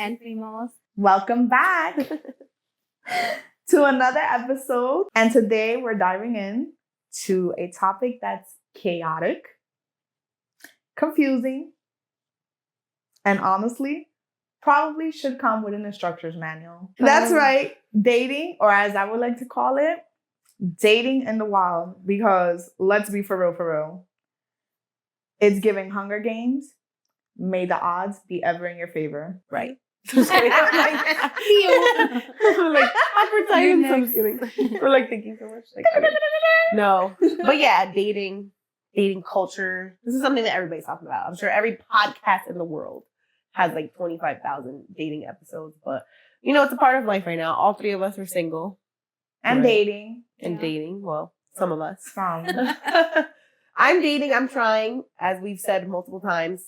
and Primos. Welcome back to another episode. And today we're diving in to a topic that's chaotic, confusing, and honestly, probably should come with an instructor's manual. That's right. Dating, or as I would like to call it, dating in the wild. Because let's be for real. It's giving Hunger Games. May the odds be ever in your favor. Right. Like awkward silence. I'm just kidding. We're like thinking so much. Like, no. But yeah, dating culture. This is something that everybody's talking about. I'm sure every podcast in the world has like 25,000 dating episodes. But, it's a part of life right now. All three of us are single. And right? dating. And dating. Well, some of us. Some. I'm dating. I'm trying. As we've said multiple times,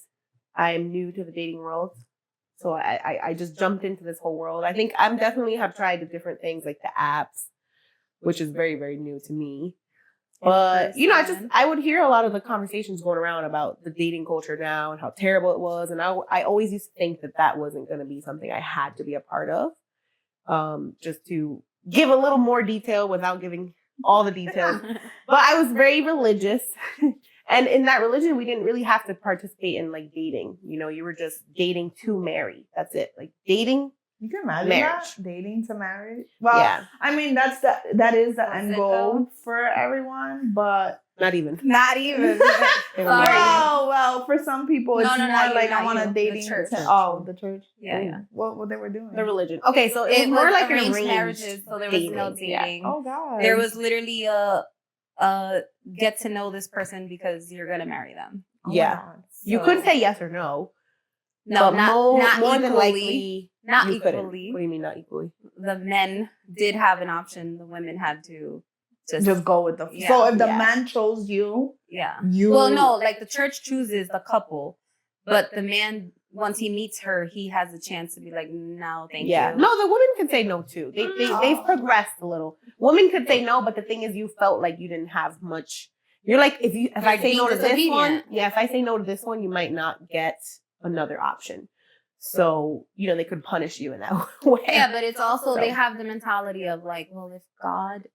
I'm new to the dating world. So I just jumped into this whole world. I think I'm definitely have tried the different things like the apps, which is very, very new to me. But, I would hear a lot of the conversations going around about the dating culture now and how terrible it was. And I always used to think that wasn't going to be something I had to be a part of. Just to give a little more detail without giving all the details. But I was very religious. And in that religion, we didn't really have to participate in like dating. You were just dating to marry. That's it. Like dating. You can imagine marriage. That? Dating to marriage. Well, yeah. I mean, that is the end goal for everyone, but not even. Well, for some people, it's more like I want to dating. The church. The church. Yeah. What they were doing? The religion. Okay, so it more was like arranged marriages, so there was no dating. Yeah. Oh God. There was literally a get to know this person because you're gonna marry them. Yeah. You couldn't say yes or no. No, not more equally. Than likely. Not you couldn't. equally. What do you mean not equally? The men did have an option. The women had to just go with the. Yeah. So if the man chose you, Well, no, like the church chooses the couple, but the man, once he meets her, he has a chance to be like, no, thank you. No, the women can say no too. They've progressed a little. Women could say no, but the thing is, you felt like you didn't have much. You're like, if I say no to this one, if I say no to this one, you might not get another option. So, they could punish you in that way. Yeah, but it's also, they have the mentality of like, well, if God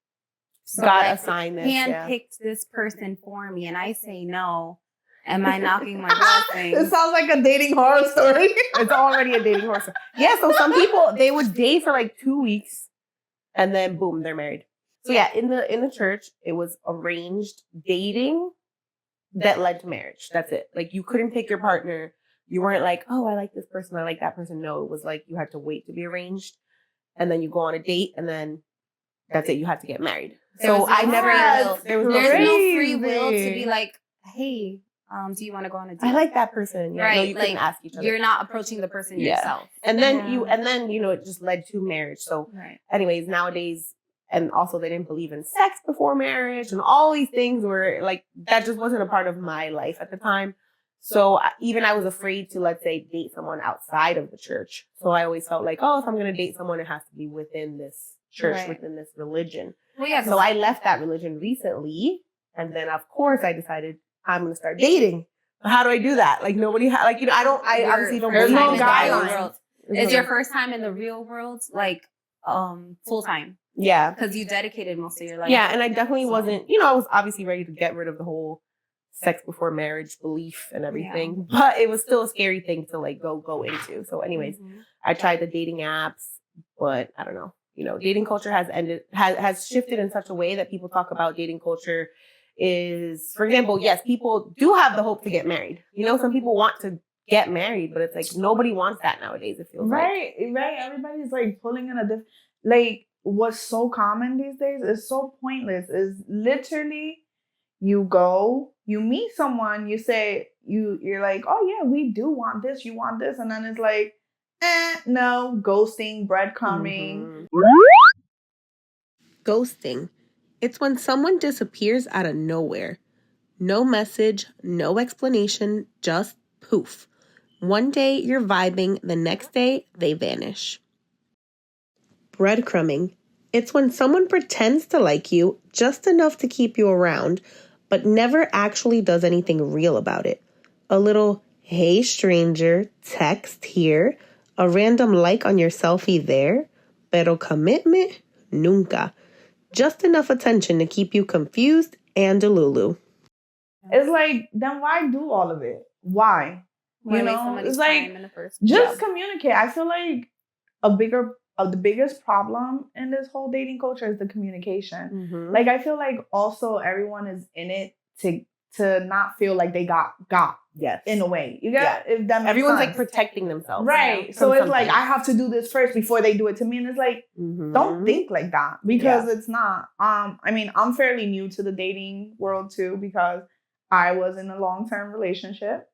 assigned this, handpicked this person for me and I say no, am I knocking my blessings? It sounds like a dating horror story. It's already a dating horror story. Yeah, so some people, they would date for like 2 weeks and then boom, they're married. So yeah, in the church, it was arranged dating that led to marriage. That's it. Like you couldn't pick your partner. You weren't like, oh, I like this person, I like that person. No, it was like you had to wait to be arranged. And then you go on a date and then that's it. You had to get married. There's no free will to be like, hey, do you want to go on a date? I like that person. Yeah, right. No, you couldn't ask each other. You're not approaching the person yourself. And then it just led to marriage. So anyways, nowadays, and also they didn't believe in sex before marriage and all these things were like, that just wasn't a part of my life at the time. So even I was afraid to, let's say, date someone outside of the church. So I always felt like, if I'm going to date someone, it has to be within this church, within this religion. Well, yeah. So I left that religion recently. And then, of course, I decided I'm going to start dating. But how do I do that? Like, nobody, I obviously don't believe in guidelines. Is your first time in the real world, like, full time? Yeah. Because you dedicated most of your life. Yeah. And I definitely wasn't, I was obviously ready to get rid of the whole sex before marriage belief and everything, but it was still a scary thing to like go into. So anyways, I tried the dating apps, but I don't know, dating culture has shifted in such a way that people talk about dating culture is, for example, yes, people do have the hope to get married. Some people want to get married, but it's like nobody wants that nowadays. It feels right. Everybody's like pulling in a different, like what's so common these days is so pointless. Is literally you go, you meet someone, you say, you're like, oh yeah, we do want this, you want this. And then it's like, no, ghosting, breadcrumbing. Ghosting. It's when someone disappears out of nowhere. No message, no explanation, just poof. One day you're vibing, the next day they vanish. Breadcrumbing. It's when someone pretends to like you just enough to keep you around, but never actually does anything real about it. A little, hey stranger, text here, A random like on your selfie there, pero commitment, nunca. Just enough attention to keep you confused and delulu. It's like, then why do all of it? Why? You know, it's like, just communicate. I feel like the biggest problem in this whole dating culture is the communication. Mm-hmm. Like, I feel like also everyone is in it to not feel like they got yes, in a way. You get if that makes everyone's sense. like protecting themselves, right? So it's like I have to do this first before they do it to me, and it's like don't think like that because it's not. I mean, I'm fairly new to the dating world too because I was in a long-term relationship,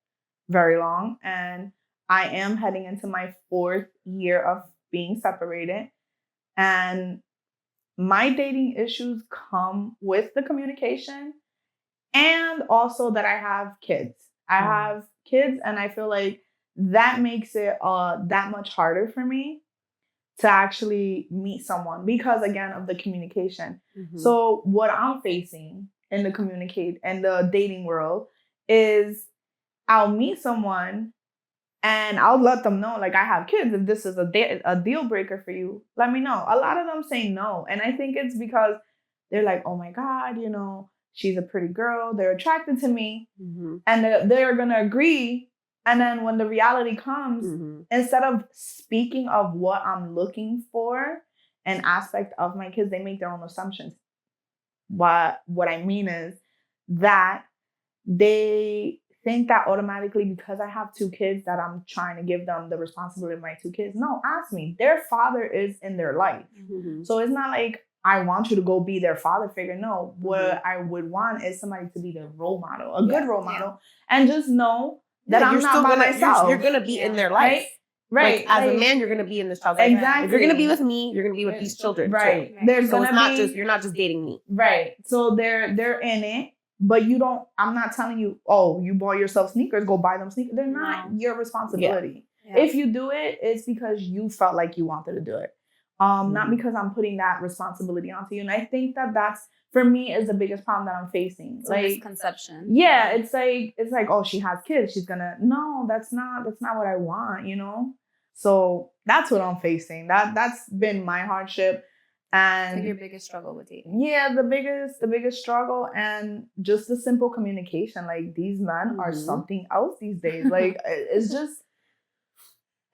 very long, and I am heading into my 4th year of being separated, and my dating issues come with the communication. And also that I have kids. I have kids, and I feel like that makes it that much harder for me to actually meet someone because, again, of the communication. Mm-hmm. So what I'm facing in the dating world is I'll meet someone and I'll let them know, like, I have kids. If this is a deal breaker for you, let me know. A lot of them say no. And I think it's because they're like, oh my God, you know, she's a pretty girl. They're attracted to me. Mm-hmm. And they're going to agree. And then when the reality comes, instead of speaking of what I'm looking for, an aspect of my kids, they make their own assumptions. What I mean is that they think that automatically because I have 2 kids that I'm trying to give them the responsibility of my 2 kids. No, ask me. Their father is in their life. Mm-hmm. So it's not like I want you to go be their father figure. No, what I would want is somebody to be their role model, a good role model, and just know that I'm not by myself. You're going to be in their life. Right. Like, as a man, you're going to be in this child's life. Exactly. If you're going to be with me, you're going to be with these children. Right. Too. So you're not just dating me. Right. So they're in it. But I'm not telling you, oh, you bought yourself sneakers, go buy them sneakers. They're not your responsibility. Yeah. If you do it, it's because you felt like you wanted to do it. Not because I'm putting that responsibility onto you. And I think that's, for me, is the biggest problem that I'm facing. It's like misconception. Yeah, it's like, oh, she has kids. She's no, that's not what I want, you know? So that's what I'm facing. That's been my hardship. And your biggest struggle with dating. Yeah, the biggest struggle, and just the simple communication. Like, these men are something else these days. Like,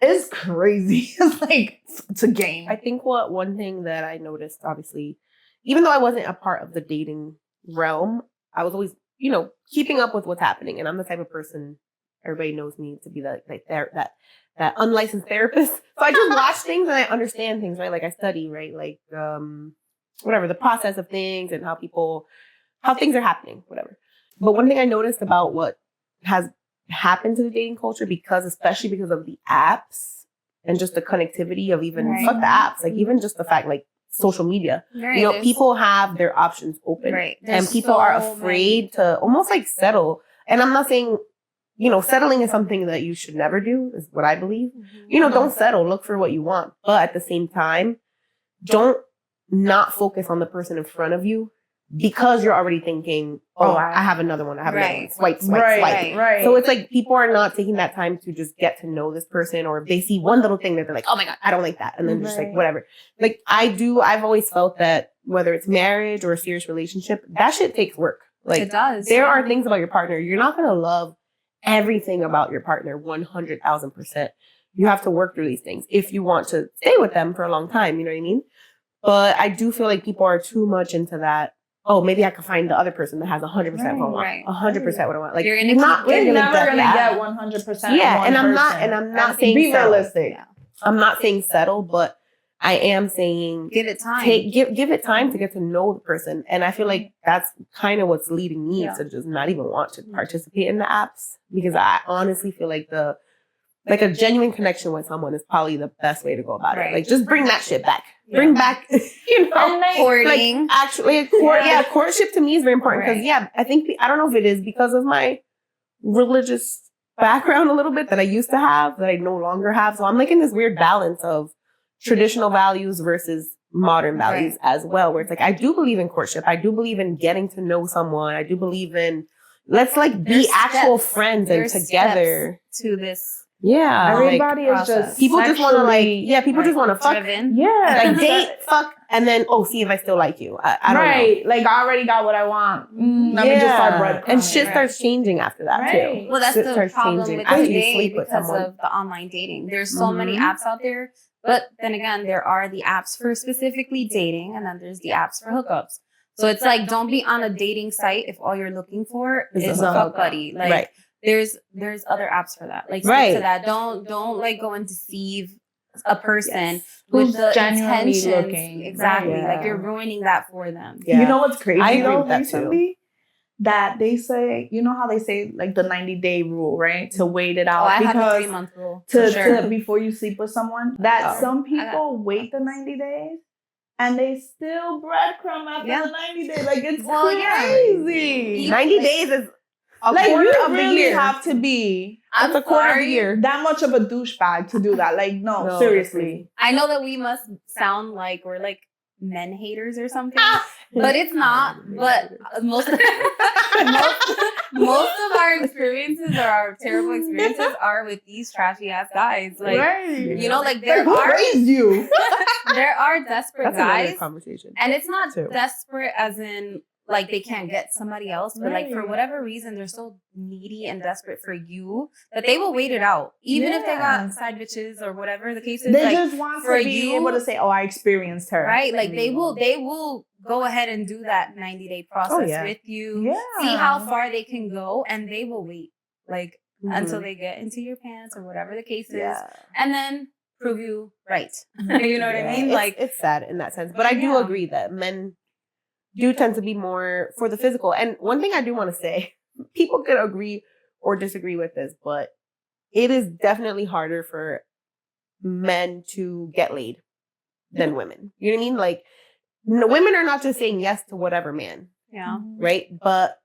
it's crazy. It's like, it's a game. I think one thing that I noticed, obviously, even though I wasn't a part of the dating realm, I was always, keeping up with what's happening. And I'm the type of person, everybody knows me to be that unlicensed therapist. So I just watch things and I understand things, right? Like, I study, right? Like, whatever, the process of things and how things are happening, whatever. But one thing I noticed about what has happened to the dating culture, especially because of the apps and just the connectivity of even, fuck the apps, like even just the fact, like, social media, people have their options open, right? And people are afraid to almost like settle. And I'm not saying, settling is something that you should never do, is what I believe. Mm-hmm. Don't settle. Look for what you want. But at the same time, don't not focus on the person in front of you because you're already thinking, I have another one. I have another one. Swipe. Right. So it's like people are not taking that time to just get to know this person, or if they see one little thing that they're like, oh my God, I don't like that. And then just like, whatever. Like, I've always felt that whether it's marriage or a serious relationship, that shit takes work. Like, it does. There are things about your partner. You're not going to love everything about your partner 100,000%. You have to work through these things if you want to stay with them for a long time. You know what I mean? But I do feel like people are too much into that. Oh, maybe I could find the other person that has 100% what I want. 100% what I want. Like, you're never gonna get 100%. Yeah, and I'm not saying be realistic. I'm not saying settle, but I am saying give it time. Give it time to get to know the person. And I feel like that's kind of what's leading me to just not even want to participate in the apps, because I honestly feel like a genuine connection with someone is probably the best way to go about it. Like, just bring that shit back. Bring back, courting. Like, actually, courtship to me is very important because, I don't know if it is because of my religious background a little bit that I used to have that I no longer have. So I'm like in this weird balance of traditional values versus modern values as well, where it's like, I do believe in courtship. I do believe in getting to know someone. I do believe in, let's like be actual friends and together to this. Yeah. Everybody is process. just People just want to like, sexually- yeah, people just want to fuck. Driven. Yeah. Like date, fuck, and then, see if I still like you. I don't know. Right. Like, I already got what I want. Let me just start breadcrumbing. And shit Right. starts changing after that, Right. too. Well, that's Shit the starts problem changing with after you today sleep with because someone. of the online dating. There's so many Mhm. apps out there, but then again, there are the apps for specifically dating, and then there's the apps for hookups. So it's like, don't be on a dating site if all you're looking for Is a is a fuck hookup. buddy. Like, Right. there's other apps for that. Like, stick Right. to that. Don't like go and deceive a person Yes. with Who's the genuinely intentions. looking. Exactly. Right. Like, you're ruining that for them. Yeah. You know what's crazy I agree though with that, too. recently? That they say, you know how they say like the 90-day rule, right? To wait it Oh, out I have a because 3-month rule. For to sure. before you sleep with someone. That Oh. some people wait the 90 days and they still breadcrumb after Yeah. the 90 days. Like, it's Well, yeah. crazy. 90 days is a Like, quarter you of the really year. have to be That's a quarter of the sorry. year. that much of a douchebag to do that. Like, no, No, seriously. I know that we must sound like we're like men haters or something, Ah! but it's not. But most of our experiences or our terrible experiences are with these trashy ass guys. Like, right. you know, like Like, there who are raised you? there are desperate That's another guys, conversation. and it's not too. desperate as in like they can't get somebody else, but like for Right. whatever reason they're so needy and desperate for you that they will wait it out, even if they Yeah. got side bitches or whatever the case is. They like, just want for to be you- able to say, "Oh, I experienced her." right? Like they will go ahead and do that 90-day process yeah. with you. Yeah. See how far they can go, and they will wait like Mm-hmm. until they get into your pants or whatever the case is, Yeah. and then prove you right. You know what I mean? It's, Like, it's sad in that sense. But I do Yeah. agree that men do tend to be more for the physical. And one thing I do want to say, people could agree or disagree with this, but it is definitely harder for men to get laid than women. You know what I mean? Like, women are not just saying yes to whatever man, yeah. right? But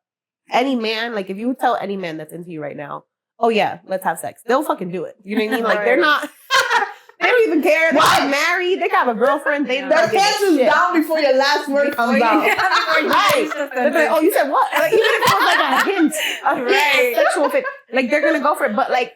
any man, like if you tell any man that's into you right now, oh yeah, let's have sex, they'll fucking do it. You know what I mean? Like they're Right. not, they don't even care. They're not married. They have a girlfriend. They Yeah. don't Their give a pants is shit. down before your last word comes out. Right. They're like, oh, you said what? Like, even if it was like a hint, Right. sexual fit, like they're gonna go for it. But like,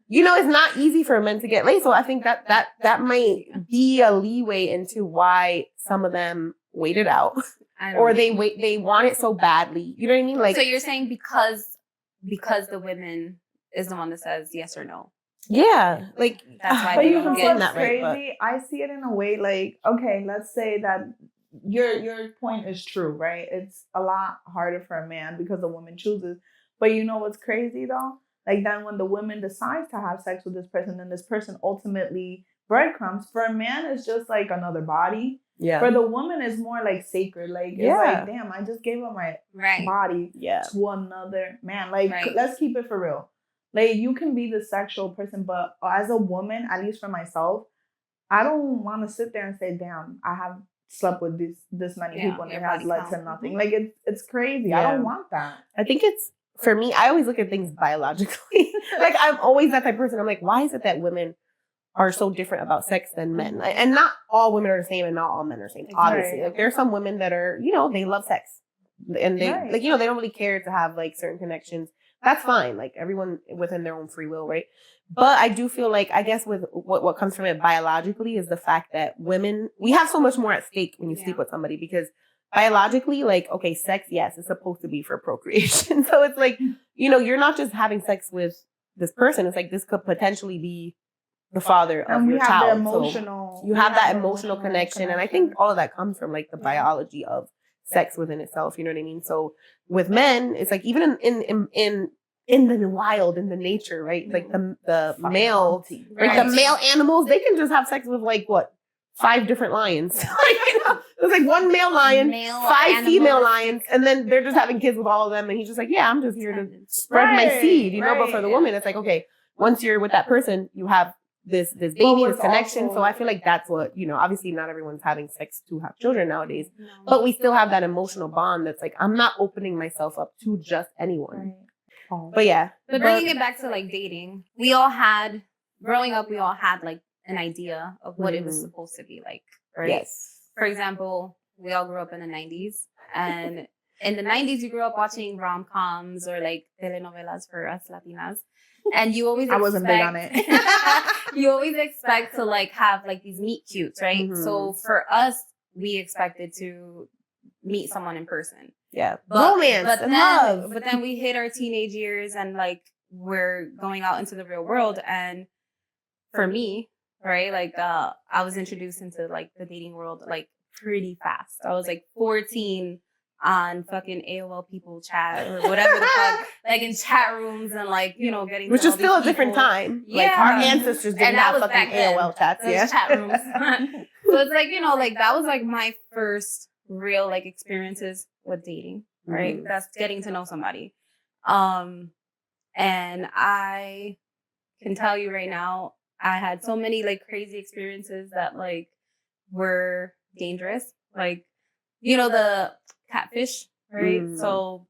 you know, it's not easy for men to get laid. So I think that might be a leeway into why some of them wait it out, I don't or know. they want it so badly. You know what I mean? Like, So you're saying because the women is the one that says yes or no. yeah, like That's why But they you don't know get saying what's that right, but- crazy? I see it in a way like, okay, let's say that your point is true, right? It's a lot harder for a man because the woman chooses. But you know what's crazy though? Like then when the woman decides to have sex with this person, then this person ultimately breadcrumbs. For a man, it's just like another body. yeah, For the woman, it's more like sacred. Like it's Yeah. like, damn, I just gave up my right. body yeah, to another man. Like, Right. let's keep it for real. Like, you can be the sexual person, but as a woman, at least for myself, I don't want to sit there and say, "Damn, I have slept with this many Yeah, people and your it has body led count. to nothing." Like, it's crazy. Yeah. I don't want that. I think it's, for me, I always look at things biologically. Like, I'm always that type of person. I'm like, why is it that women are so different about sex than men? And not all women are the same and not all men are the same, obviously. Right. Like, there are some women that are, you know, they love sex. And they, Right. like, you know, they don't really care to have, like, certain connections. That's fine. Like, everyone within their own free will, right? But I do feel like, I guess with what comes from it biologically is the fact that women, we have so much more at stake when you Yeah. sleep with somebody, because biologically, like, okay, sex, yes, it's supposed to be for procreation. So it's like, you know, you're not just having sex with this person. It's like, this could potentially be the father of And we your have child. the So emotional. you we have that the emotional connection. And I think all of that comes from like the biology of sex within itself. You know what I mean? So with men, it's like, even in the wild, in the nature, right? Like the male, like the male animals, they can just have sex with like what? 5 different lions. You know? There's like one male lion, Male 5 female animalistic. lions, and then they're just having kids with all of them. And he's just like, yeah, I'm just here to spread my Right, seed, you know. But for right, the yeah. woman, it's like, okay, once you're with that person, you have this baby, this what's connection. also- So I feel like that's what, you know, obviously not everyone's having sex to have children nowadays, but we still have that emotional bond that's like, I'm not opening myself up to just anyone. Right. Oh. But yeah. But bringing it back to like dating, growing up, we all had like an idea of what it was Mhm. supposed to be like, right? Yes. For example, we all grew up in the 90s and in the 90s, you grew up watching rom-coms or like telenovelas for us Latinas. And you always I wasn't big on it. You always expect to like have like these meet cutes, right? Mhm. So for us, we expected to meet someone in person. Yeah. Romance and love. But then we hit our teenage years and like we're going out into the real world. And for me, right, like I was introduced into like the dating world like pretty fast. I was like 14 on fucking AOL people chat or whatever the fuck, like in chat rooms and like, you know, getting Which to is know still a these different people. time. Yeah. Like our ancestors didn't And that have was fucking back then. AOL chats. Those Yeah. chat rooms. So it's like, you know, like that was like my first real like experiences with dating, right? Mhm. That's getting to know somebody. And I can tell you right now, I had so many like crazy experiences that like were dangerous. Like, you know, the catfish, right? Mm. So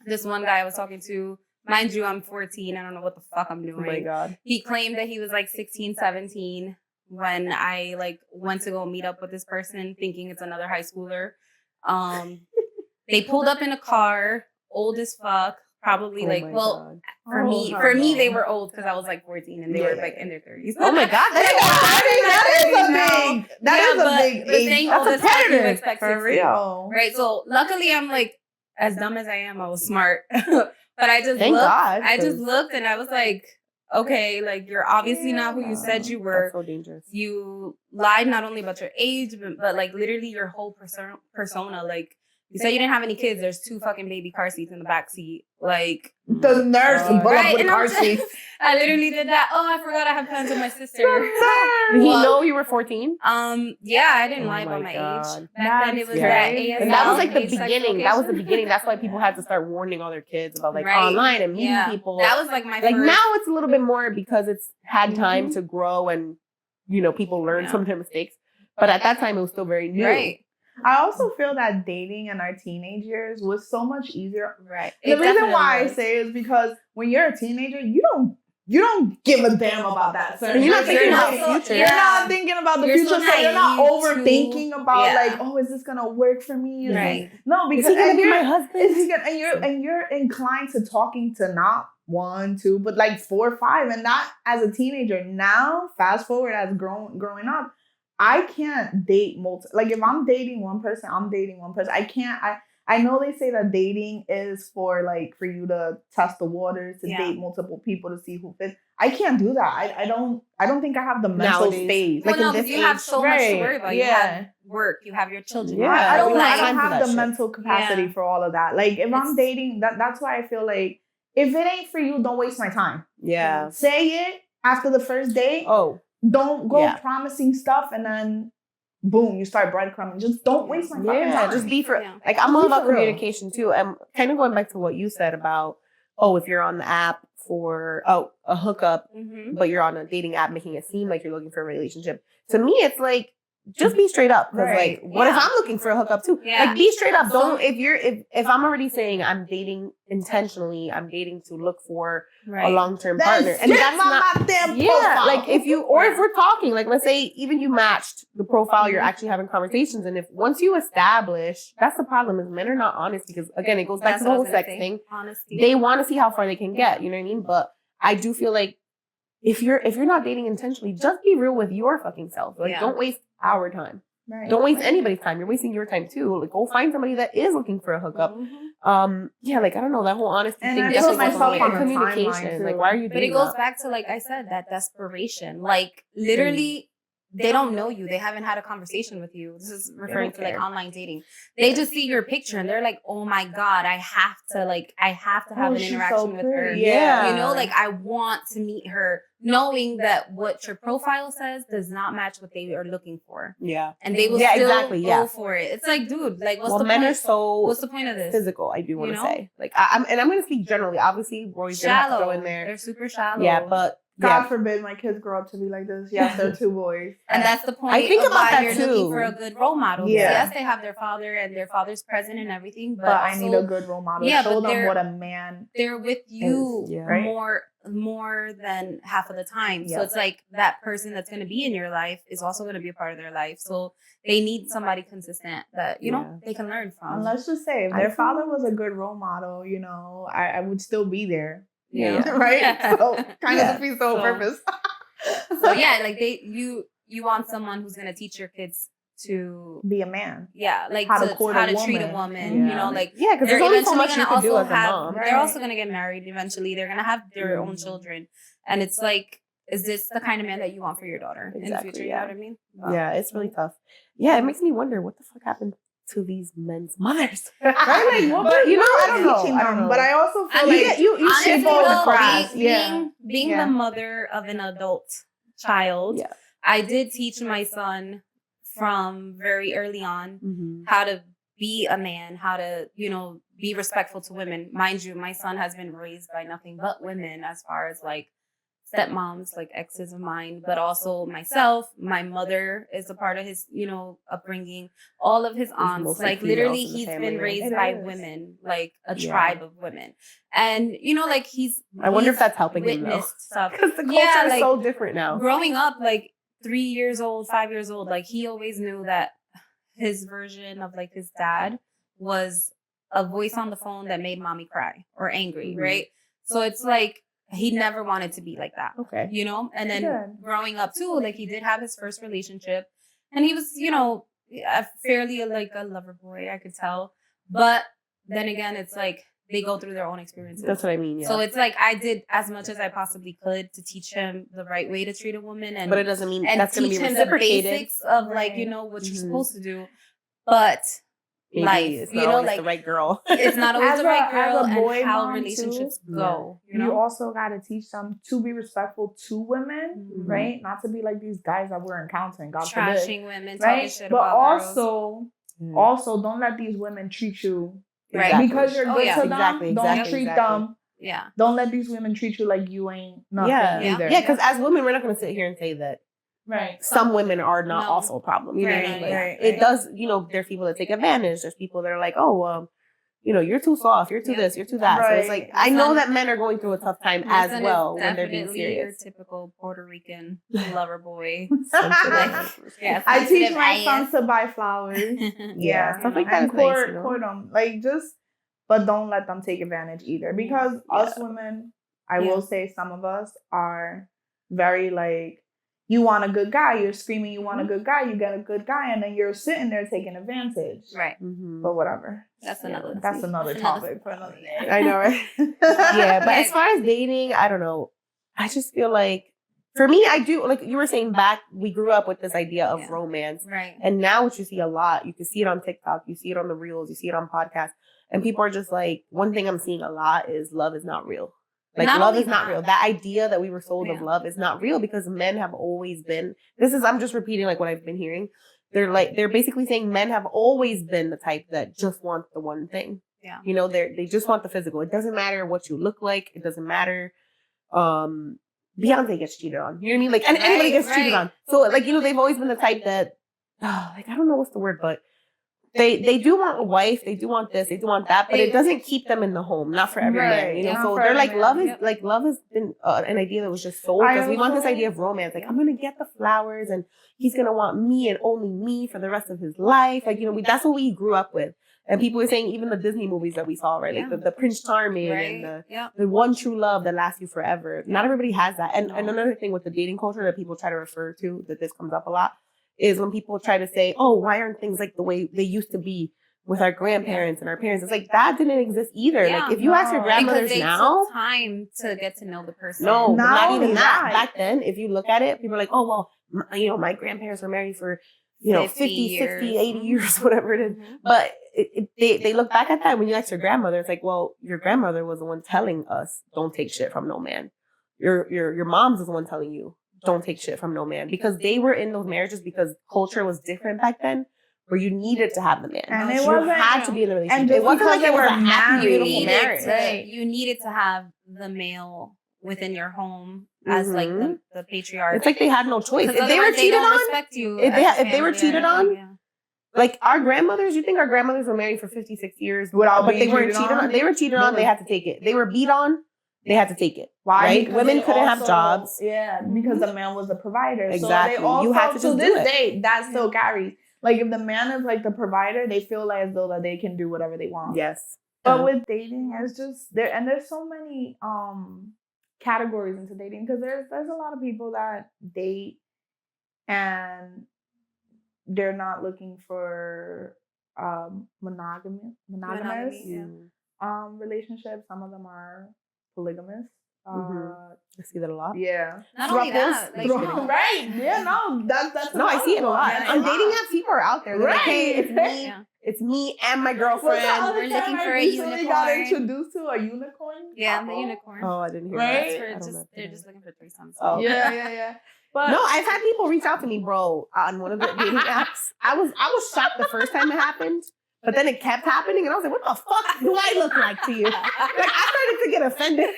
this one guy I was talking to, mind you, I'm 14. I don't know what the fuck I'm Oh doing. my God. He claimed that he was like 16, 17 when I like went to go meet up with this person thinking it's another high schooler. They pulled up in a car, old as fuck, probably Oh like, my well, God. for me, they were old because I was like 14 and they were like in their 30s. Oh my God. That is a big but age. saying That's old a as fuck, you predator. expect For 16. real. Right. So luckily I'm like, as dumb as I am, I was smart. But I just Thank looked. God, I just 'cause- looked and I was like, okay, like you're obviously not who you said you were. That's so dangerous. You lied not only about your age, but like literally your whole persona. Like you said you didn't have any kids. There's 2 fucking baby car seats in the back seat. Like The nurse pull up right, with and car I'm just- seats. I literally did that. Oh, I forgot I have plans with my sister. Did he Well, know you were 14? Yeah, I didn't Oh lie about my my God. age. Back then it was that crazy. ASL. And that was like the age sex beginning. That was the location. beginning. That's why people had to start warning all their kids about like Right. online and meeting Yeah. people. That was like my Like first. now it's a little bit more because it's had time to grow and, you know, people learn Yeah. from their mistakes. But at that time it was still very new. Right. I also feel that dating in our teenage years was so much easier. Right. The It reason definitely why I was. say is because when you're a teenager, you don't give a damn about that. So And you're not thinking about the also- future. You're not thinking about the You're future, so so you're not naive overthinking about yeah. like, oh, is this gonna work for me? Is Right. this- No, Is because he gonna and be you're- my husband? is he gonna, and you're inclined to talking to not 1, 2, but like 4, 5, and not as a teenager. Now, fast forward as growing up, I can't date multiple. Like if I'm dating one person, I'm dating one person. I can't. I know they say that dating is for like for you to test the waters, to Yeah. date multiple people to see who fits. I can't do that. I don't think I have the mental Nowadays. space. Well, Like in no, this because you have age. so much to Right. worry about. You Yeah. have work. You have your children. Yeah. I don't don't have time for have that the shit. mental capacity Yeah. for all of that. Like if I'm It's- dating, that's why I feel like if it ain't for you, don't waste my time. Yeah. Say it after the first date. Oh. Don't go Yeah. promising stuff and then boom, you start breadcrumbing. Just don't waste my fucking Yeah. time. Just be for Yeah. like I'm all Be about for real. communication too. And kind of going back to what you said about if you're on the app for a hookup, Mm-hmm. but you're on a dating app making it seem like you're looking for a relationship. To me, it's like just be straight up. Because Right. like, what if Yeah. I'm looking for a hookup too? Yeah. Like, be straight up. So- Don't if I'm already saying I'm dating intentionally, I'm dating to look for Right. a long-term Then partner, and skip that's not. my damn Yeah, profile. like if you or if we're talking, like let's say even you matched the profile, you're Mhm. actually having conversations, and if once you establish, that's the problem is men are not honest because again it goes back That's to the what I whole was gonna sex say. thing. Honesty. They want to see how far they can get, you know what I mean? But I do feel like if you're not dating intentionally, just be real with your fucking self. Like Yeah. don't waste our time. Right. Don't waste anybody's time. You're wasting your time too. Like go find somebody that is looking for a hookup. Mhm. Yeah, like I don't know that whole honesty And thing. I definitely put goes myself away. on And the communication. timeline, Like too. why are you But doing it goes that? back to, like I said, that desperation. Like, literally, they don't know you. They haven't had a conversation with you. This is referring don't to, like, care. online dating. They just see your picture, and they're like, oh, my God, I have to have Oh, an she's so interaction with her. pretty. Yeah. You know, like, I want to meet her, knowing that what your profile says does not match what they are looking for. Yeah. And they will Yeah, still exactly, yeah. go for it. It's like, dude, like, what's Well, the men point? are so What's the point of this? physical. I do want You to know? say, like, I'm going to speak generally. Obviously, Roy's gonna have to Shallow. go in there. They're super shallow. Yeah, but God forbid my kids grow up to be like this. Yes, they're 2 boys. And that's the point. I think of about why that you're too. looking for a good role model. Yeah. Yes, they have their father and their father's present and everything, but I also, need a good role model. Yeah, Show but them what a man they're with you is, right? more than half of the time. Yeah. So it's like that person that's going to be in your life is also going to be a part of their life. So they need somebody consistent that, you know, they can learn from. And let's just say, if their father was a good role model, you know, I would still be there. Yeah. Right? So kind of defeats the whole purpose. So yeah, like you want someone who's going to teach your kids to be a man. Yeah, like how to treat a woman, you know, like because there's only so much you can do as a mom. They're also going to get married eventually. They're going to have their own children. And it's like, is this the kind of man that you want for your daughter in the future? You know what I mean? Yeah, it's really tough. Yeah, it makes me wonder what the fuck happened to these men's mothers. Right? Like, but you know, I don't know. But I also feel like you should go the cracks. Being the mother of an adult child, I did teach my son from very early on how to be a man, how to, you know, be respectful to women. Mind you, my son has been raised by nothing but women as far as like stepmoms, like exes of mine, but also myself. My mother is a part of his, you know, upbringing. All of his aunts, like literally he's been raised by women, like a tribe of women. And, you know, like I wonder if that's helping him though. Because the culture is so different now. Growing up, like 3 years old, 5 years old, like he always knew that his version of like his dad was a voice on the phone that made mommy cry or angry, right? So it's like he never wanted to be like that. Okay. You know? And then growing up too, like he did have his first relationship and he was, you know, fairly like a lover boy, I could tell. But then again, it's like they go through their own experiences. That's what I mean. Yeah. So it's like I did as much as I possibly could to teach him the right way to treat a woman, and but it doesn't mean and that's going to teach be him the reciprocated. basics of like, you know, what you're supposed to do. But maybe life, you know, like the right girl. It's not always the right girl, as a boy and how mom relationships too, go. You also got to teach them to be respectful to women, right? Not to be like these guys that we're encountering, God forbid, trashing women, talking shit but about also don't let these women treat you because you're good to them. Don't treat them. Yeah. Don't let these women treat you like you ain't nothing either. Yeah, because as women, we're not going to sit here and say that some women are not also a problem. You know what I mean? Like, it does, you know, there's people that take advantage. There's people that are like, oh, you know, you're too soft, you're too this, you're too that. So it's like, I know that men are going through a tough time as well when they're being serious. Your typical Puerto Rican lover boy. I teach my sons to buy flowers. Stuff like that is nice, you know? Court them. Like but don't let them take advantage either. Because us women, I will say some of us are very like, you want a good guy, you're screaming you want a good guy, you get a good guy, and then you're sitting there taking advantage. Right. But whatever. That's another topic for another day. I know, right? But as far as dating, I don't know. I just feel like, for me, I do, like you were saying we grew up with this idea of romance. Right. And now what you see a lot, you can see it on TikTok, you see it on the reels, you see it on podcasts. And people are just like, one thing I'm seeing a lot is love is not real. Like, love is not real. That idea that we were sold of love is not real because men have always been, I'm just repeating like what I've been hearing. They're basically saying men have always been the type that just want the one thing. Yeah. You know, they just want the physical. It doesn't matter what you look like. It doesn't matter. Beyonce gets cheated on. You know what I mean? Like, anybody gets cheated on. So, like, you know, they've always been the type that, like, I don't know what's the word, but they do want a wife, they do want this, they do want that, but it doesn't keep them in the home. Not for every man, you know. So they're like, love has been an idea that was just sold because we want this idea of romance. Like, I'm gonna get the flowers, and he's gonna want me and only me for the rest of his life. Like, you know, that's what we grew up with. And people were saying even the Disney movies that we saw, right? Like the Prince Charming and the one true love that lasts you forever. Not everybody has that. And another thing with the dating culture that people try to refer to, that this comes up a lot, is when people try to say, oh, why aren't things like the way they used to be with our grandparents and our parents? It's like, that didn't exist either. Like, if you ask your grandmothers now, took time to get to know the person. No, not even that. Back then, if you look at it, people are like, oh, well, you know, my grandparents were married for, you know, 50 years. 60, 80 years, whatever it is. But they look back at that. When you ask your grandmother, it's like, well, your grandmother was the one telling us, don't take shit from no man. Your mom's is the one telling you, don't take shit from no man, because they were in those marriages because culture was different back then, where you needed to have the man. And it wasn't, you had to be in a relationship. And it wasn't like it was a happy, beautiful marriage. You needed to have the male within your home as like the patriarch. It's like they had no choice. If they were Otherwise, cheated don't on, respect you if as a they were family or cheated anything, on, yeah. like our grandmothers, you think our grandmothers were married for 56 years Without but being they weren't cheated cheated on? on? They were cheated on, they had to take it. They were beat on, they had to take it. Why? Right? Because Women they couldn't have also- jobs. Yeah, because the man was the provider. Exactly. So they also, You had to to just do this it. day, that still carries. Like if the man is like the provider, they feel like as though that they can do whatever they want. Yes. But with dating, it's just there, and there's so many categories into dating because there's a lot of people that date and they're not looking for monogamous Monogamy, yeah. relationships. Some of them are polygamous. I see that a lot. Yeah. Not only that, like, right? Yeah, no, that's No, I see it a lot. Yeah, On a dating lot. apps, people are out there. They're like, hey, it's me. Yeah. It's me and my What's the girlfriend. other We're term looking I for a recently got unicorn. introduced to? A unicorn? Yeah, the couple? unicorn. Oh, I didn't hear Right? That's that. for I don't just know. they're just looking for threesomes. Oh, okay. Yeah. But No, I've had people reach out to me, bro, on one of the dating apps. I was shocked the first time it happened, but then it kept happening, and I was like, "What the fuck do I look like to you?" Like I started to get offended.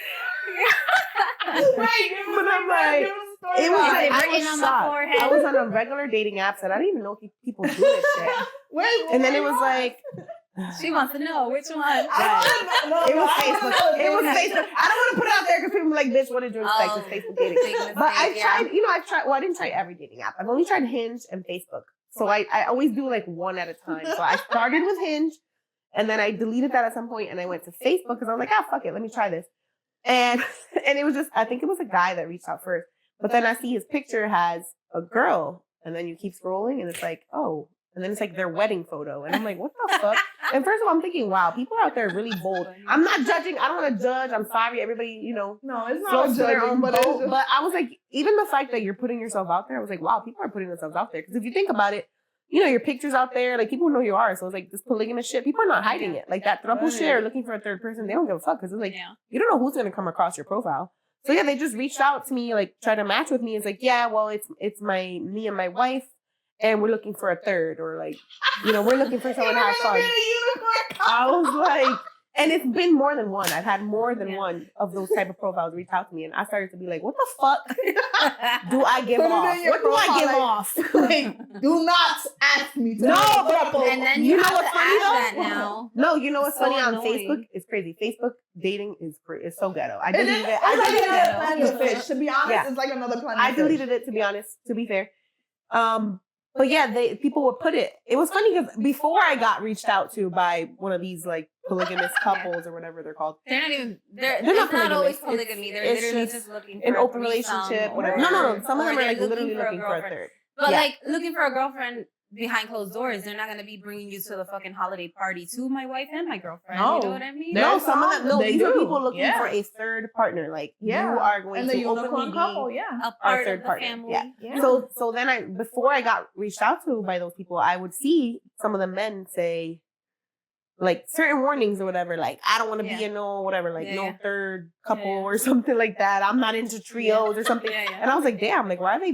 right, But I'm like, it was like I written was on my shocked. forehead. I was on a regular dating apps, and I didn't even know people do this shit. Wait, And then it was like, She wants to know which one. it was Facebook. It was Facebook. I don't want to put it out there because people are like, "Bitch, what did you expect?" Oh, It's Facebook dating. big mistake, But I've yeah. tried, Well, I didn't try every dating app. I've only tried Hinge and Facebook. So I always do like one at a time. So I started with Hinge, and then I deleted that at some point, and I went to Facebook because I was like, fuck it, let me try this. And it was just, I think it was a guy that reached out first. But then I see his picture has a girl, and then you keep scrolling, and it's like, oh. And then it's like their wedding photo. And I'm like, what the fuck? And first of all, I'm thinking, wow, people are out there really bold. I'm not judging. I don't want to judge. I'm sorry. Everybody, No, it's not floats to their judging, own but boat. it's just, But I was like, even the fact that you're putting yourself out there, I was like, wow, people are putting themselves out there. Because if you think about it, your picture's out there, like people know who you are. So it's like this polygamous shit. People are not hiding it. Like that throuple shit or looking for a third person, they don't give a fuck. Because it's like, you don't know who's going to come across your profile. So yeah, they just reached out to me, like try to match with me. It's like, yeah, well, it's me and my wife. And we're looking for a third, or like, we're looking for someone to have fun. I was like, and it's been more than one. I've had more than one of those type of profiles reach out to me, and I started to be like, what the fuck do I give Put it off? in your What do I give profile, off? like, do not ask me to No, have a but- couple. And then You you know have what's to funny add though? that now. No, you know what's It's so funny on annoying. Facebook? It's crazy. Facebook dating is so ghetto. I It's deleted it. like I deleted another it. planet of fish. To be honest, Yeah. it's like another planet I of fish. deleted it, to be honest, to be fair. But yeah, people would put it. It was funny because before I got reached out to by one of these like polygamous couples or whatever they're called, They're not even. They're not not always polygamous. polygamy. They're It's literally just just looking for an a open threesome relationship, or- whatever. No. Some of or them are they're like literally looking for a girlfriend. third. But Yeah. like looking for a girlfriend behind closed doors, they're not gonna be bringing you to the fucking holiday party to my wife and my girlfriend. No. You know what I mean? No, There's some of them. some, No, they these are do. people looking Yeah. for a third partner. Like Yeah. you are going And to the openly unicorn be couple, yeah. A our part third of the partner. family. Yeah. Yeah. So then before I got reached out to by those people, I would see some of the men say like certain warnings or whatever, like I don't want to be in no whatever, like no third couple or something like that. I'm not into trios or something. And I was like, damn, like why are they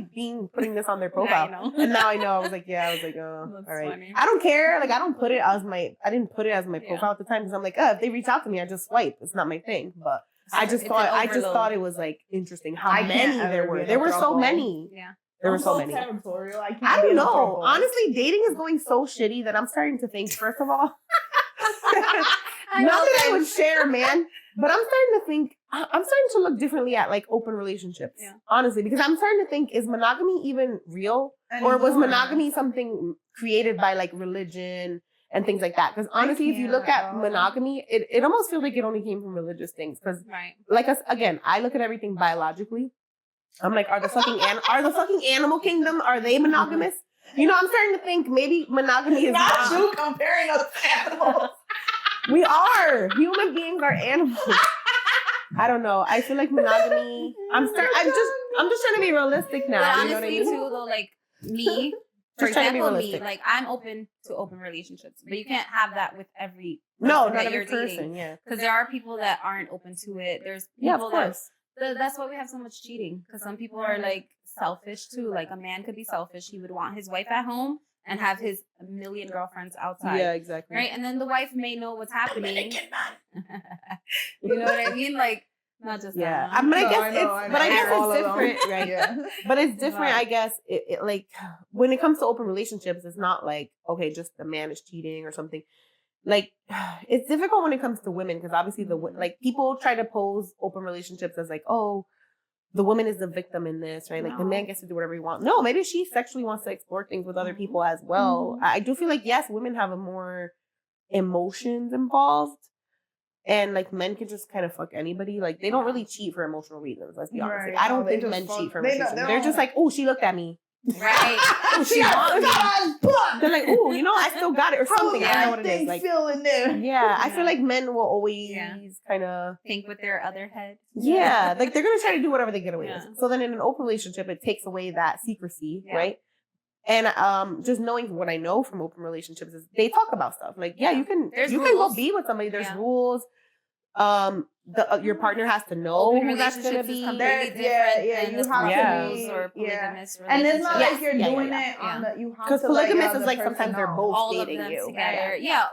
putting this on their profile? Now I know. And now I know. I was like, oh, That's all right. funny. I don't care. Like I didn't put it as my profile at the time because I'm like, if they reach out to me, I just swipe. It's not my thing. But I just thought it was like interesting how I many can't there ever were. be in There a were so throuple. many. Yeah. There were I'm so many. territorial. I can't I be don't in a know. throuple. Honestly, dating is going so shitty that I'm starting to think, first of all, I not know that I that. would share, man, but I'm starting to think, I'm starting to look differently at like open relationships. Yeah. Honestly, because I'm starting to think, is monogamy even real? Or was Anymore. monogamy something created by like religion and things like that? Because honestly, if you look at monogamy, it almost feels like it only came from religious things. Because Right. like us, again, I look at everything biologically. I'm like, are the fucking animal kingdom, are they monogamous? I'm starting to think maybe monogamy is Not you comparing us to animals. We are. Human beings are animals. I don't know. I feel like monogamy. I'm just trying to be realistic But now. You know what I honestly, mean? too, though, like me, for Just trying to be example, me, realistic. like I'm open to open relationships, but you can't have that with every No, person not that every you're person. dating. Yeah. Because there are people that aren't open to it. There's people Yeah, of course. that's why we have so much cheating. Because some people are like selfish too. Like a man could be selfish. He would want his wife at home and have his million girlfriends outside. Yeah, exactly. Right. And then the wife may know what's happening. You know what I mean? Like Not just Yeah, that. but I No, guess I know, but I guess all it's of them. different, right? Yeah. But it's different, But- I guess. It like when it comes to open relationships, it's not like okay, just the man is cheating or something. Like it's difficult when it comes to women because obviously like people try to pose open relationships as like oh the woman is the victim in this, right? Like the man No. gets to do whatever he wants. No, maybe she sexually wants to explore things with other people as well. Mhm. I do feel like yes, women have a more emotions involved. And like men can just kind of fuck anybody. Like they don't really cheat for emotional reasons. Let's be honest. Like, Right. I don't No, they think just men fuck- cheat for they emotional don't- reasons. they They're just don't- like, oh, she looked at me. Right. Oh, she want me. They're like, oh, you know, I still got it or How something. I don't know what it is. things Like, feel in there? yeah, I Yeah. feel like men will always Yeah. kind of, Think with their other head. yeah, like they're gonna try to do whatever they get away Yeah. with. So then in an open relationship, it takes away that secrecy, Yeah. right? And just knowing what I know from open relationships is they talk about stuff like, yeah, you can There's go rules. be with somebody. There's Yeah. rules. Your partner has to know Open who that's gonna relationships is be. completely There- different yeah, yeah, than you the have to polygamous be- or yeah. polygamous And it's not relationship. like you're Yeah, yeah, doing yeah. it on Yeah. the. You have Because to let polygamous the is like person sometimes they're know. both All of dating them you. together. Yeah. Yeah.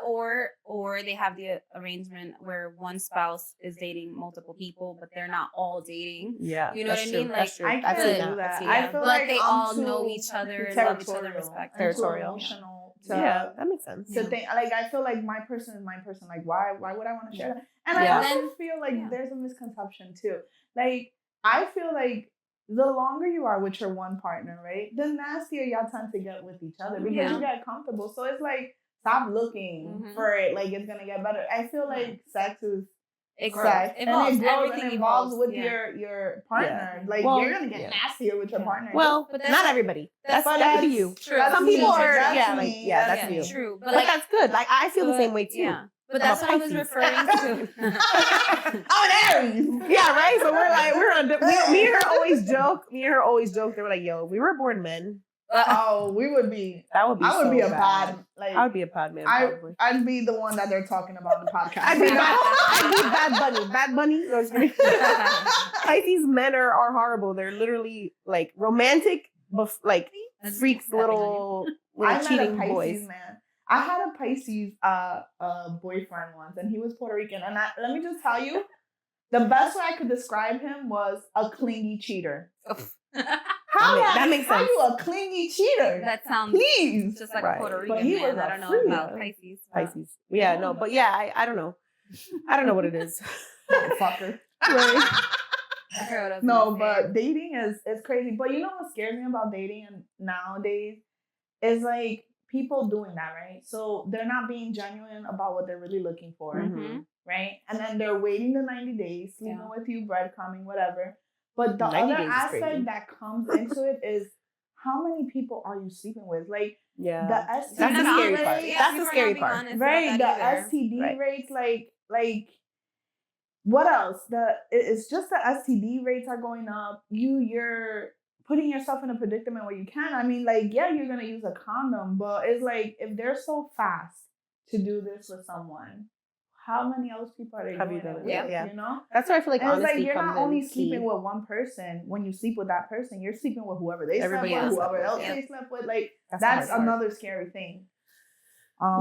Or they have the arrangement where one spouse is dating multiple people, but they're not all dating. Yeah, You know that's what I true. mean? That's Like, true. I I've can't seen do that. that. I've seen I that. feel but like they I'm all too know each other, love each other, territorial, respect. I'm too Territorial. emotional Yeah, that makes sense. to think. Like I feel like my person is my person. Like why would I want to share that? And Yeah. I also Then- feel like yeah. there's a misconception too. Like I feel like the longer you are with your one partner, right, the nastier y'all tend to get with each other because Yeah. you get comfortable. So it's like stop looking Mhm. for it. Like it's gonna get better. I feel like sex is It grows. sex, Evolves. and it grows Everything and evolves with yeah. your partner. Like Well, you're gonna get yeah. nastier with your partner. Well, But that's not not- everybody. that's- That's but that could be that's you. True. That's Some me. people are, That's yeah, me. like yeah, that's yeah, you. true. But But like that's good. Like I feel the same way too. Yeah. But I'm that's a what I was Pisces. referring to. I'm an Aries. Yeah, right. So we're on. Me and her always joke. They were like, "Yo, if we were born men, Oh, we would be. that would be. I would so be a bad. bad. Like I would be a bad man. Probably. I'd be the one that they're talking about in the podcast. I'd be Bad Bunny. Bad Bunny. No, just kidding. Pisces men are horrible. They're literally like romantic, like freaks, little I met a cheating Pisces boys. man. I had a Pisces boyfriend once, and he was Puerto Rican. And let me just tell you, the best way I could describe him was a clingy cheater. That makes How sense. you a clingy cheater? That sounds Please. just like Right. a Puerto But Rican he man. was I a don't know freak. about Pisces. Pisces. Yeah, no, but yeah, I don't know. I don't know what it is. Fucker. I heard what I was No, gonna say. but dating is crazy. But you know what scares me about dating and nowadays is like people doing that, right? So they're not being genuine about what they're really looking for, Mhm. right? And then they're waiting the 90 days, sleeping Yeah. with you, breadcrumbing, whatever. But the 90 other days is crazy. aspect that comes into it is how many people are you sleeping with? Like Yeah. the STD That's the Not scary rates, part. Yeah, That's people the are scary not being part. honest right? about The that either. STD Right. rates, like what else? It's just the STD rates are going up. You're putting yourself in a predicament where you can. I mean, like, yeah, you're gonna use a condom, but it's like if they're so fast to do this with someone, how many else people are they Have doing you done it it with? with? Yeah. You know? That's where I feel like And it's honesty like you're comes not only in sleeping key. with one person. When you sleep with that person, you're sleeping with whoever they Everybody slept else with, whoever slept else with, yeah. they slept with. Like That's that's the hard part. another scary thing.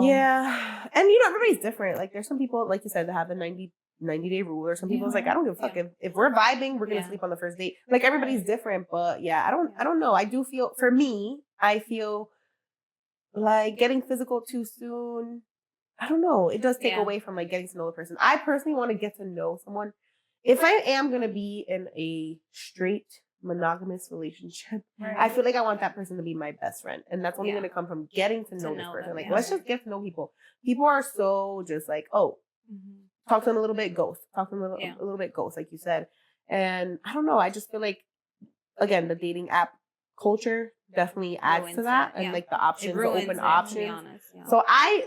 Yeah. And you know, everybody's different. Like there's some people, like you said, that have the 90-day rule, or some people it's like, I don't give a fuck. Yeah. If we're vibing, we're gonna Yeah. sleep on the first date. Like everybody's different, but yeah, I don't know. I do feel for me, I feel like getting physical too soon. I don't know. It does take Yeah. away from like getting to know the person. I personally want to get to know someone. If I am gonna be in a straight monogamous relationship, I feel like I want that person to be my best friend. And that's only Yeah. going to come from getting to know this know person. them, Like, yeah. let's just get to know people. People are so just like, oh, Mhm. talk to them a little bit, ghost. Talk to them Yeah. a little bit, ghost, like you said. And I don't know. I just feel like, again, the dating app culture definitely adds Ruins to that. it, And yeah. like the It options, the ruins open it, to be options. honest. Yeah. So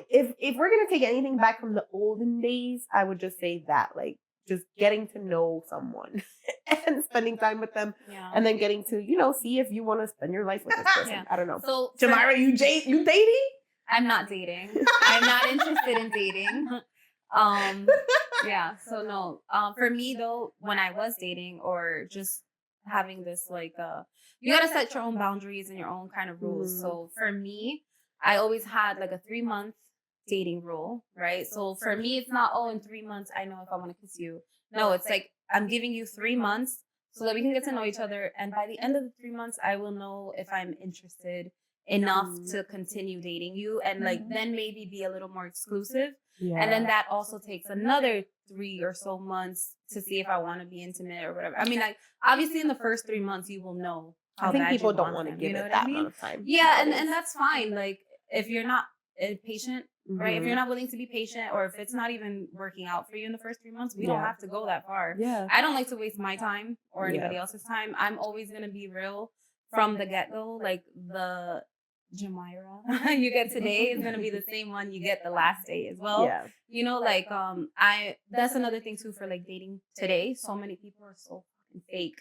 if we're going to take anything back from the olden days, I would just say that, like, just getting to know someone and spending time with them, yeah. and then getting to, you know, see if you want to spend your life with this person. Yeah. I don't know. So Jamira, you dating? I'm not dating. I'm not interested in dating. Yeah. So no. For me though, when I was dating or just having this like you gotta set your own boundaries and your own kind of rules. Mhm. So for me, I always had like a 3-month dating rule, right? So for me, it's not, oh, in 3 months, I know if I want to kiss you. No, it's like, I'm giving you 3 months so that we can get to know each other. And by the end of the 3 months, I will know if I'm interested enough to continue dating you and like then maybe be a little more exclusive. And then that also takes another 3 or so months to see if I want to be intimate or whatever. I mean, like, obviously in the first 3 months, you will know how I think bad people you don't want want to them, give you know it what I that mean? amount of time. Yeah, and that's fine. Like, if you're not patient, right? If Mhm. you're not willing to be patient, or if it's not even working out for you in the first 3 months, we don't Yeah. have to go that far. Yeah. I don't like to waste my time or Yeah. anybody else's time. I'm always gonna be real from the get-go. Like, the Jamira you get today is gonna be the same one you get the last day as well. Yeah. You know, like, that's another thing too for like dating today. So many people are so fucking fake.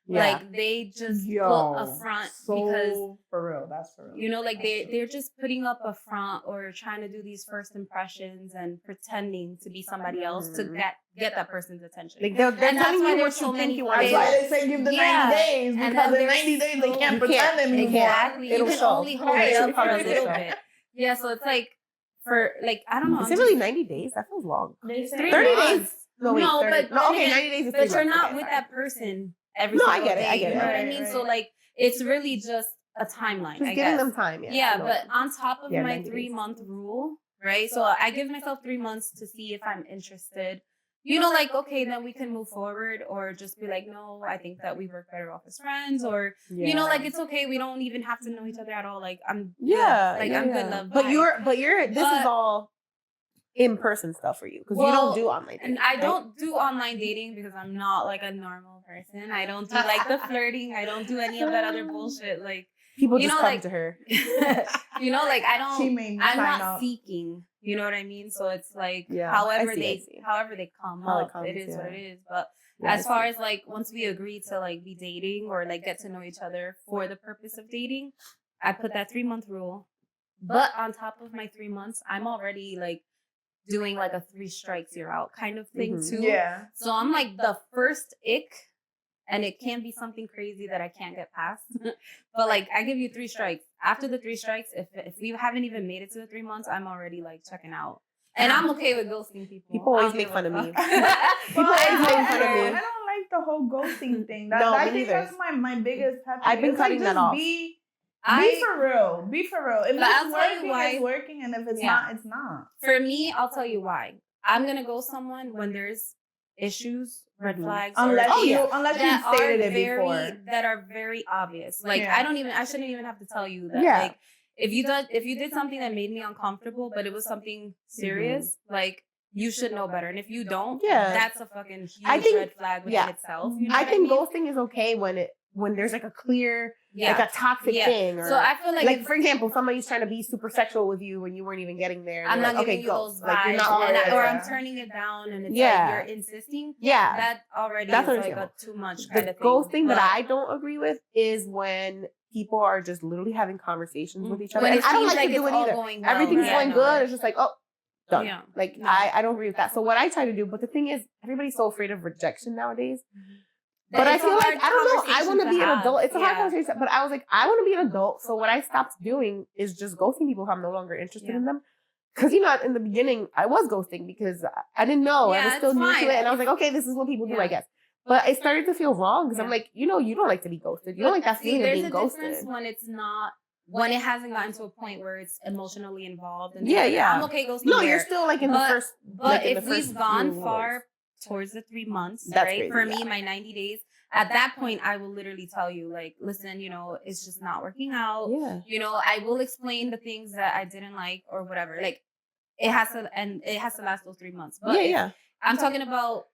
Yeah. Like, they just put a front because, for real. That's for real. you know, like, they're just putting up a front or trying to do these first impressions and pretending to be somebody else to get that person's attention. Like they're And that's telling why you there's what so you many think you want to That's do. why they say give the Yeah. 90 days, And because then in 90 days they so- can't You pretend can't. anymore. Exactly. You It'll can show. only hold Right. it up It'll for a come to little show. bit. Yeah, so it's like, for like, I don't know. Is it really 90 days? That feels long. They say 3 30 months. days. No, wait. No, 30. but no, then okay, again, 90 days is 3 But you're months. not Okay, with fine. that person every No, I single get it, day. I get You it. know what I Right, mean? right. So like, it's really just a timeline. Just I giving guess. them time. Yeah. Yeah, No. but on top of Yeah, my 90 days. 3-month rule, right? So I give myself 3 months to see if I'm interested. You know, like, okay, then we can move forward, or just be like, no, I think that we work better off as friends, or you know, like, it's okay. We don't even have to know each other at all. Like, I'm yeah, good. Like, yeah, I'm yeah. good. Love. But Bye. this But- is all in-person stuff for you because you Well, don't do online dating. And I right? don't do online dating because I'm not like a normal person. I don't do like the flirting. I don't do any of that other bullshit. Like, People you just know, come like- to her. you know, like, I don't. She made me I'm sign not up. seeking. You know what I mean? So it's like, Yeah, however I see, I they see. however they come How it up, comes, it is what yeah. it is. But Yeah, as I far see. as like, once we agree to like be dating or like get to know each other for the purpose of dating, I put that 3-month rule. But on top of my 3 months, I'm already like doing like a 3 strikes you're out kind of thing Mhm. too. Yeah. So I'm like the first ick, and it can be something crazy that I can't get past. But like, I give you 3 strikes. After the 3 strikes, if we haven't even made it to the 3 months, I'm already like checking out. And I'm okay with ghosting people. People I always don't make give fun a of me. fuck. People But always make fun of I me. don't like the whole ghosting thing. No, I me think neither. that's my biggest pet peeve. I've been It's like, cutting that just off. Be I, for real. Be for real. If But I'll it's tell you working, why. it's working, and if it's Yeah. not, it's not. for me, I'll tell you why. I'm gonna ghost someone when there's issues, red Mhm. flags, Unless or you things unless that you stated are it before. that are very obvious. Like, Yeah. I shouldn't even have to tell you that. Yeah. Like, if you did something that made me uncomfortable, but it was something serious, like, you should know better. And if you don't, Yeah. that's a fucking huge I think- red flag within yeah. itself. You know I what think mean? ghosting is okay when there's like a clear, Yeah. like a toxic Yeah. thing. Or, So I feel like, like for example, somebody's trying to be super sexual with you when you weren't even getting there. and I'm you're not like, giving okay, you ghost. those vibes, Like you're not and worried. or Yeah. I'm turning it down, and it's Yeah. like you're insisting. Yeah. That already That's is like a understandable. too much kind The of thing. ghosting that But I don't agree with is when people are just literally having conversations with each other. when And it I don't seems like to it's do it all either. going well, Everything's right? going No. good. It's just like, oh, done. Yeah. Like No. I don't agree with that. So what I try to do, but the thing is, everybody's so afraid of rejection nowadays. That But I it's a feel like, hard I don't know, I conversation want to be an have. adult. It's a hard Yeah. conversation, but I was like, I want to be an adult. So what I stopped doing is just ghosting people if I'm no longer interested in them. Because, in the beginning, I was ghosting because I didn't know. I Yeah, was still it's new fine. to it. And I was like, okay, this is what people do, Yeah. I guess. But it started to feel wrong because I'm Yeah. like, you don't like to be ghosted. You don't like that See, feeling of there's being a ghosted. difference when it hasn't gotten to a point where it's emotionally involved. And Yeah, things like that. yeah. I'm okay ghosting. No, there. you're still like in the But- first. But like in if the first we've gone few far months. towards the 3 months, That's right? crazy, For me, yeah. my 90 days, at that point, I will literally tell you, like, listen, it's just not working out. Yeah. I will explain the things that I didn't like or whatever. Like, it has to last those 3 months. But Yeah. I'm talking about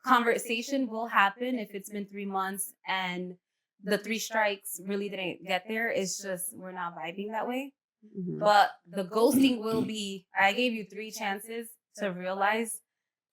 conversation will happen if it's been 3 months and the 3 strikes really didn't get there. It's just we're not vibing that way. Mhm. But the ghosting will be, I gave you 3 chances to realize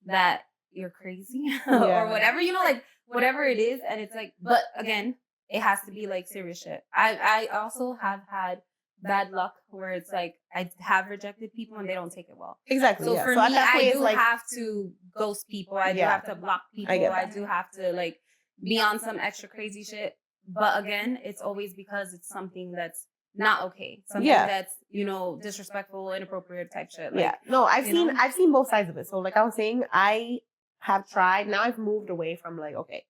that you're crazy Yeah. or whatever, like whatever it is. And it's like, but again, it has to be like serious shit. I also have had bad luck where it's like, I have rejected people and they don't take it well. Exactly. So yeah. for so at me, that point, I it's do like, have to ghost people. I do Yeah. have to block people. get I that. do have to like be on some extra crazy shit. But again, it's always because it's something that's not okay. Something that's, you know, disrespectful, inappropriate type shit. Like, yeah. No, I've you seen know? both sides of it. So like I was saying, I have tried. Now I've moved away from like, okay,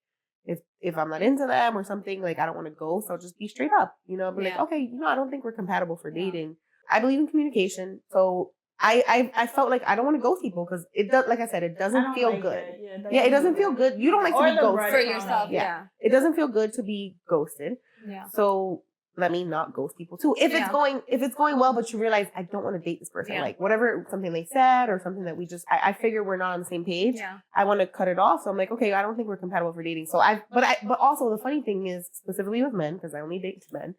if I'm not into them or something, like I don't want to go, so I'll just be straight up, you know, be like, okay, you know, I don't think we're compatible for dating. I believe in communication. So I felt like I don't want to ghost people because it does, like I said, it doesn't feel like good. it. Yeah, it doesn't feel good. You don't like to be ghosted. For yourself, Yeah. It doesn't feel good to be ghosted. Yeah. So let me not ghost people too. If it's going well, but you realize I don't want to date this person, like whatever, something they said or something that we just, I figure we're not on the same page. Yeah. I want to cut it off. So I'm like, okay, I don't think we're compatible for dating. So but also the funny thing is, specifically with men, because I only date men.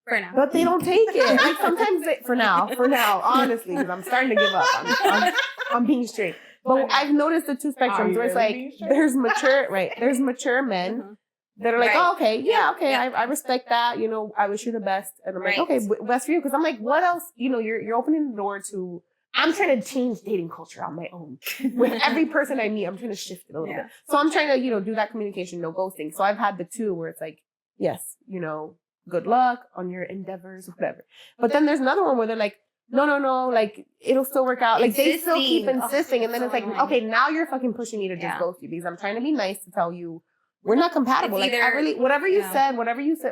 For now. But they don't take it. Like sometimes for now, honestly, because I'm starting to give up. I'm being straight. But I've noticed the two spectrums where it's like, there's mature men that are like, oh, okay, okay, I respect that. You know, I wish you the best. And I'm like, okay, best for you. Because I'm like, what else? You know, you're opening the door to, I'm trying to change dating culture on my own. With every person I meet, I'm trying to shift it a little bit. So I'm trying to, you know, do that communication, no ghosting. So I've had the two where it's like, yes, you know, good luck on your endeavors, whatever. But then there's another one where they're like, no, like, it'll still work out. Like, they still keep insisting. And then it's like, okay, now you're fucking pushing me to just ghost you because I'm trying to be nice to tell you we're not compatible. Like, I really, whatever you said,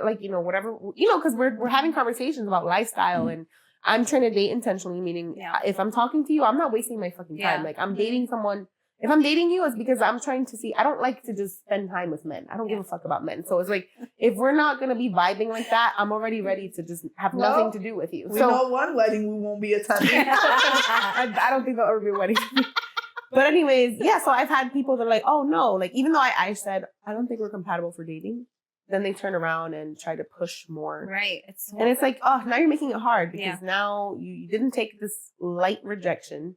like, you know, whatever, you know, because we're having conversations about lifestyle and I'm trying to date intentionally, meaning if I'm talking to you, I'm not wasting my fucking time. Like, I'm dating someone. If I'm dating you, it's because I'm trying to see, I don't like to just spend time with men. I don't give a fuck about men. So it's like, if we're not going to be vibing like that, I'm already ready to just have nothing to do with you. We know one wedding we won't be attending. I don't think there'll ever be a wedding. But anyways, so I've had people that are like, oh no, like even though I said, I don't think we're compatible for dating, then they turn around and try to push more. Right. And it's like, oh, now you're making it hard because now you didn't take this light rejection.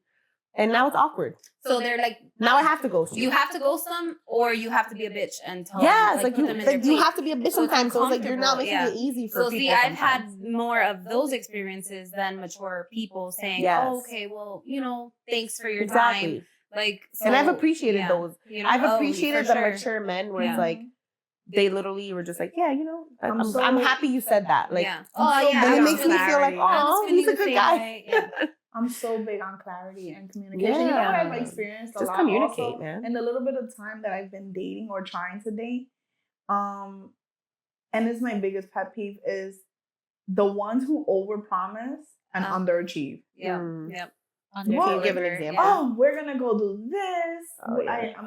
And now it's awkward. So they're like, now I have to ghost you. You have to ghost them, or you have to be a bitch and tell them. Yes, like you have to be a bitch sometimes. So it's like you're not making it easy for people. So see, I've had more of those experiences than mature people saying, "Oh, okay, well, you know, thanks for your time." Like, so, and I've appreciated those. You know, I've appreciated the mature men where it's like they literally were just like, yeah, you know, I'm happy you said that. Like, and it makes me feel like, oh, he's a good guy. I'm so big on clarity and communication. You know what I've experienced a lot. Just communicate, also, man. In the little bit of time that I've been dating or trying to date, and this is my biggest pet peeve is the ones who overpromise and underachieve. Yep. Can you give an example? Oh, we're gonna go do this.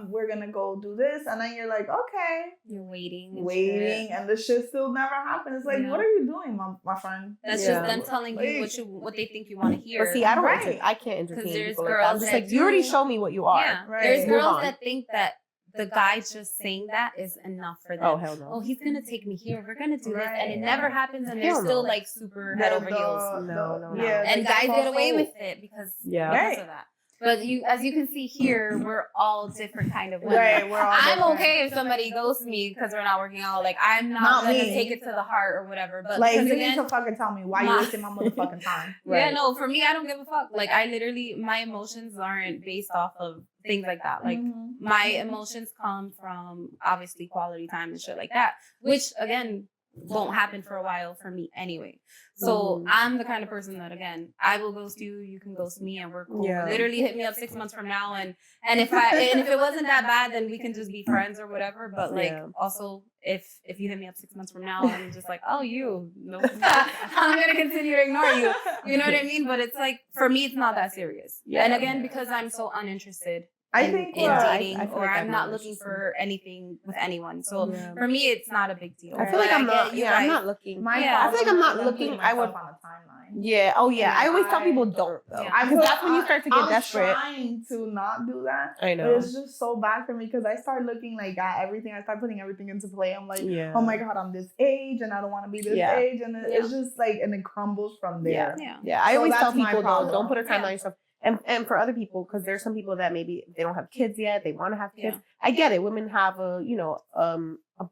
We're gonna go do this, and then you're like, okay, you're waiting, and the shit still never happens. It's like, what are you doing, my friend? That's just them telling you what they think you want to hear. But see, I don't. I can't entertain people like that. I'm just like, you already show me what you are. Yeah, there's girls that think that the guy just saying that is enough for them. Oh, hell no. Oh, he's going to take me here. We're going to do this. And it never happens. And they're still like super head over heels. No. Yeah, and guys get away with it because of that. But as you can see here, we're all different kind of women. Right, we're all I'm okay if somebody ghosts me because we're not working out. Like, I'm not going to take it to the heart or whatever. But like, you need to fucking tell me why you're wasting my motherfucking time. Yeah, no, for me, I don't give a fuck. Like, I literally, my emotions aren't based off of things like that. Like, my emotions come from, obviously, quality time and shit like that. Which, again, won't happen for a while for me anyway. So I'm the kind of person that, again, I will ghost you, you can ghost me, and we're cool. Literally hit me up 6 months from now, and if it wasn't that bad, then we can just be friends or whatever. But like, also, if you hit me up 6 months from now, I'm just like, oh, no, I'm gonna continue to ignore you. You know what I mean? But it's like, for me, it's not that serious. And again, because I'm so uninterested in dating, or I'm not looking for anything with anyone. So for me, it's not a big deal. I feel like I'm not. I'm not looking. I feel like I'm not looking. I would on a timeline. Yeah. Oh yeah. I always tell people don't though. Because that's when you start to get desperate. I'm trying to not do that. I know. But it's just so bad for me because I start looking like at everything. I start putting everything into play. I'm like, oh my god, I'm this age and I don't want to be this age, and it's just like, and it crumbles from there. Yeah. I always tell people don't put a timeline on yourself. And for other people, because there's some people that maybe they don't have kids yet, they want to have kids. I get it. Women have a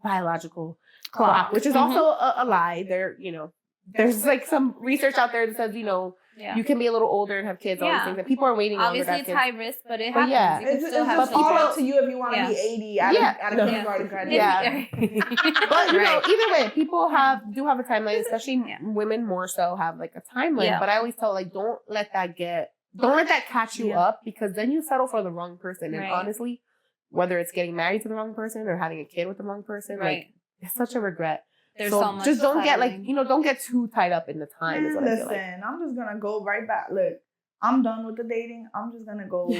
biological clock, which is also a lie. There's like some research out there that says, Yeah. you can be a little older and have kids. All these Yeah. things. And people are waiting longer to Obviously, have it's kids. high risk, but it But happens. yeah. You can It's still have just people- all children. up to you if you want to Yeah. be 80 at Yeah. a No. kindergarten graduate. Yeah. But you know, Right. either way, people do have a timeline, especially Yeah. women more so have like a timeline. Yeah. But I always tell like, don't let that catch you Yeah. up, because then you settle for the wrong person. And Right. honestly, whether it's getting married to the wrong person or having a kid with the wrong person, Right. like it's such a regret. There's so so much. just don't get like, settling. you know, don't get too tied up in the time. Is what I feel like. Listen, I'm just gonna go right back. Look, I'm done with the dating. I'm just gonna go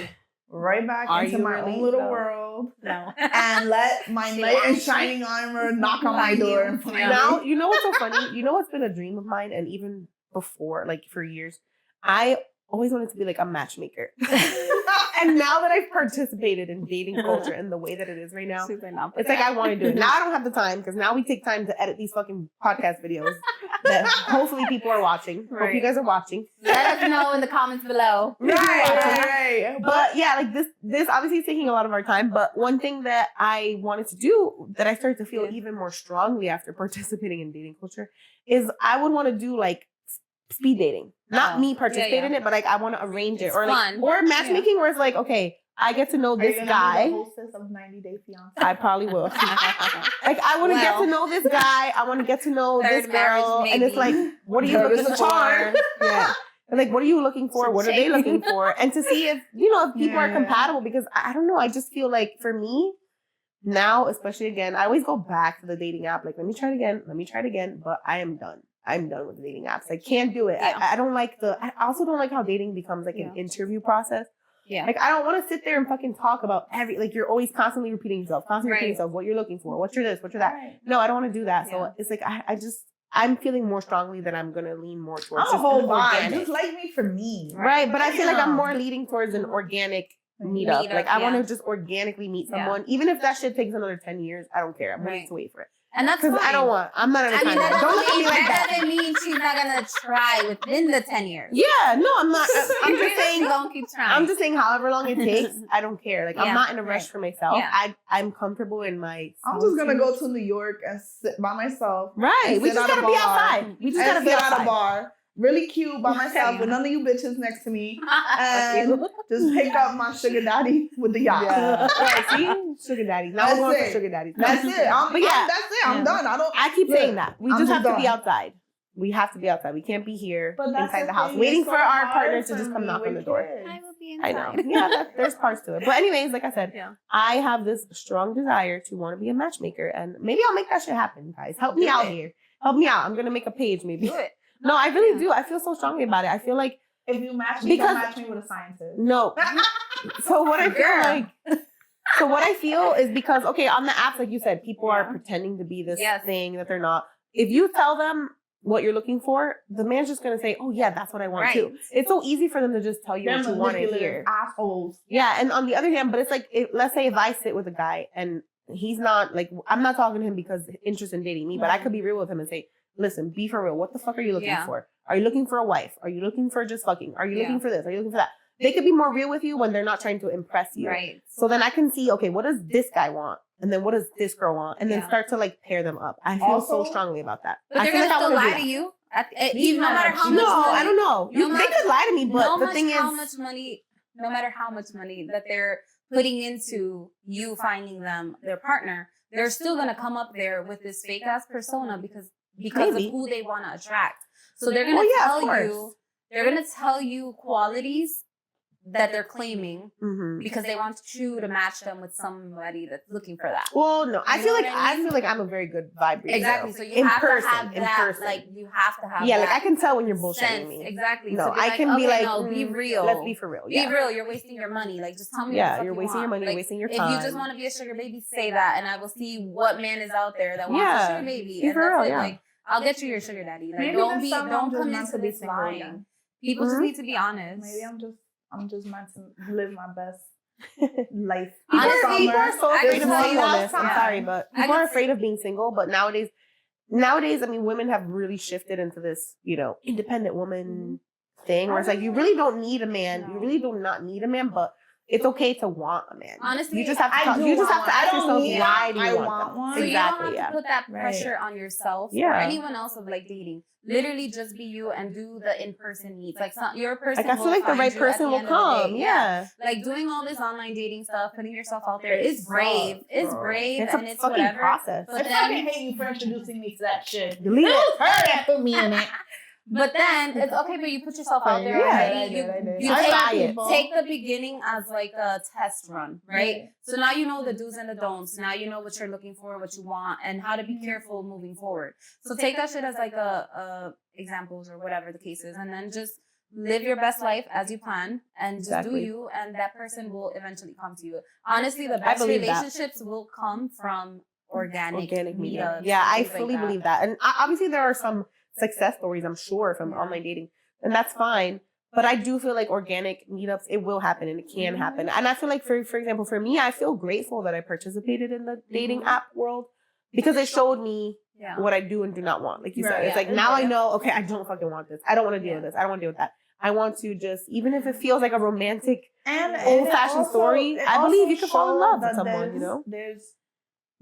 right back Are into you my really? own little No. world No. and let my She knight in actually- shining armor knock on my Find door you. and find Yeah. Now, you know what's so funny? You know what's been a dream of mine, and even before, like for years, I always wanted to be like a matchmaker. And now that I've participated in dating culture in the way that it is right now, Super not. it's like I want to do it. Now I don't have the time, because now we take time to edit these fucking podcast videos that hopefully people are watching. Hope you Right. guys are watching. Let us know in the comments below. right. But yeah, like this obviously is taking a lot of our time. But one thing that I wanted to do, that I started to feel Yeah. even more strongly after participating in dating culture, is I would want to do like speed dating. Not Oh. me participate Yeah, yeah. in it, but like I want to arrange it, It's or like fun. or matchmaking where it's like, okay, I get to know Are you this gonna guy. be the hostess of 90 Day Fiance? I probably will. Like I want to get to know this guy. I want to get to know Third this girl, marriage, and it's maybe. like, what are you Third is looking a charm. for? Yeah. And like, what are you looking for? What are they looking for? And to see if, you know, if people are Yeah. compatible, because I don't know. I just feel like for me now, especially again, I always go back to the dating app. Like, let me try it again. But I am done. I'm done with the dating apps. I can't do it. Yeah. I don't like I also don't like how dating becomes like an Yeah. interview process. Yeah. Like, I don't want to sit there and fucking talk about like, you're always constantly repeating yourself, repeating Right. yourself, what you're looking for, what you're this, what you're that. Right. No, I don't want to do that. Yeah. So it's like, I'm feeling more strongly that I'm going to lean more towards I'm a just whole an vibe. organic. Just like me for me. Right. But I feel like I'm Damn. more leading towards an organic meetup. Meetup, Like, I want yeah. to just organically meet Yeah. someone. Even if that shit takes another 10 years, I don't care. I'm willing Right. to wait for it. And that's Because fine. I'm not in a I mean, time. Don't look at me like that that. doesn't mean she's not gonna try within the 10 years. Yeah, no, I'm not. I'm just saying. Don't keep trying. I'm just saying, however long it takes, I don't care. Like, I'm Yeah, not in a rush right. for myself. Yeah. I'm comfortable in my. I'm just gonna go to New York and sit by myself. Right. and We sit just at a gotta be bar. outside. We just And gotta be sit at a outside. bar, really cute by myself with none of you bitches next to me, and just pick up my sugar daddy with the yacht. Yeah. Right. See, sugar daddies. Now That's we're going it. for sugar daddies. That's it. But yeah. that's it. I'm Yeah. done. I keep Look, saying that. We I'm just just have to be done. outside. We have to be outside. We can't be here But that's inside the house thing, waiting it's for so our hard partners to for just come me knock on with the door. kids. I will be I inside. know. Yeah, there's parts to it. But anyways, like I said, Yeah. I have this strong desire to want to be a matchmaker, and maybe I'll make that shit happen, guys. Help me Do out it. here. Help me out. I'm gonna make a page, maybe. Do it. No, I really Yeah. do. I feel so strongly about it. I feel like If you match me, Because- don't match me with a scientist. no. So what I feel Girl. like. So what I feel is because, okay, on the apps, like you said, people are Yeah. pretending to be this Yes. thing that they're not. If you tell them what you're looking for, the man's just gonna say, "Oh yeah, that's what I want Right. too." It's so easy for them to just tell you They're what you want to manipulative hear. assholes. Yeah, and on the other hand, but it's like, let's say if I sit with a guy and he's not like, I'm not talking to him because interest in dating me, but I could be real with him and say, "Listen, be for real. What the fuck are you looking Yeah. for? Are you looking for a wife? Are you looking for just fucking? Are you Yeah. looking for this? Are you looking for that?" They could be more real with you when they're not trying to impress you. Right. So then I can see, okay, what does this guy want? And then what does this girl want? And then Yeah. start to like pair them up. I feel so Also- strongly about that. But I they're feel gonna like I still wanna do lie that. to you. These Even no men matter are how cheap. much No, money, I don't know. No They matter- could lie to me, but no the much thing how is, much money, no matter how much money that they're putting into you finding them their partner, they're still gonna come up there with this fake ass persona because Maybe. of who they want to attract. So they're gonna Well, yeah, of tell course. you, they're gonna tell you qualities that they're claiming Mhm. because they want you to match them with somebody that's looking for that. Well, no, I You feel know like what I mean? I feel like I'm a very good vibrator. Exactly. So you in have person, to have in that. person. Like you have to have. Yeah, that like I can tell when you're bullshitting sense. me. Exactly. No, So be I can be okay, like, no, be real. Let's be for real. Be Yeah. real. You're wasting your money. Like, just tell me. Yeah, what the fuck you're you wasting your want. money, Like, wasting your If time. you just want to be a sugar baby, say that, and I will see what man is out there that wants Yeah, a sugar baby. be And for that's real, it. yeah. Like, I'll get you your sugar daddy. Like, Maybe don't this summer I'm don't just come meant into to be this single lying. again. People just Mhm. need to be honest. Maybe I'm just meant to live my best life. Honestly, People are so I afraid can of tell you singleness. last I'm time. sorry, but I people can are afraid of being single. But nowadays, I mean, women have really shifted into this, independent woman thing where it's like you really don't need a man. No. You really do not need a man, but it's okay to want a man. Honestly, you just have to I do you just want have to ask one. I don't yourself need why do one. you I want want them? one. So Exactly. you don't have Yeah. to put that Right. pressure on yourself or Yeah. anyone else of like dating. Literally just be you and do the in-person meets. Like your person Like I feel will like the find right you at person the will end of the come. day. Yeah. Like doing all this online dating stuff, putting yourself out there is brave. It's brave It's and a it's fucking whatever. process. But I then fucking hate you for introducing me to that shit. Delete It it. was her that put me in it. But then it's okay, but you put yourself out there Yeah, already. I did. You I take, try it. take the beginning as like a test run, right? Right. So now you know the do's and the don'ts. Now you know what you're looking for, what you want, and how to be careful moving forward. So take that shit as like a examples or whatever the case is, and then just live your best life as you plan and just do Exactly. you, and that person will eventually come to you. Honestly, the best believe that. relationships will come from organic media. meetups. Yeah, and I things like fully that. believe that. And obviously there are some success stories, I'm sure, from online dating. And that's fine. But I do feel like organic meetups, it will happen and it can happen. And I feel like, for example, for me, I feel grateful that I participated in the dating app world because it showed me what I do and do not want. Like you said, it's like now I know, okay, I don't fucking want this. I don't want to deal with this. I don't want to deal with that. I want to just, even if it feels like a romantic, And old-fashioned story, it I believe also you can fall in love with shows that someone, you know? There's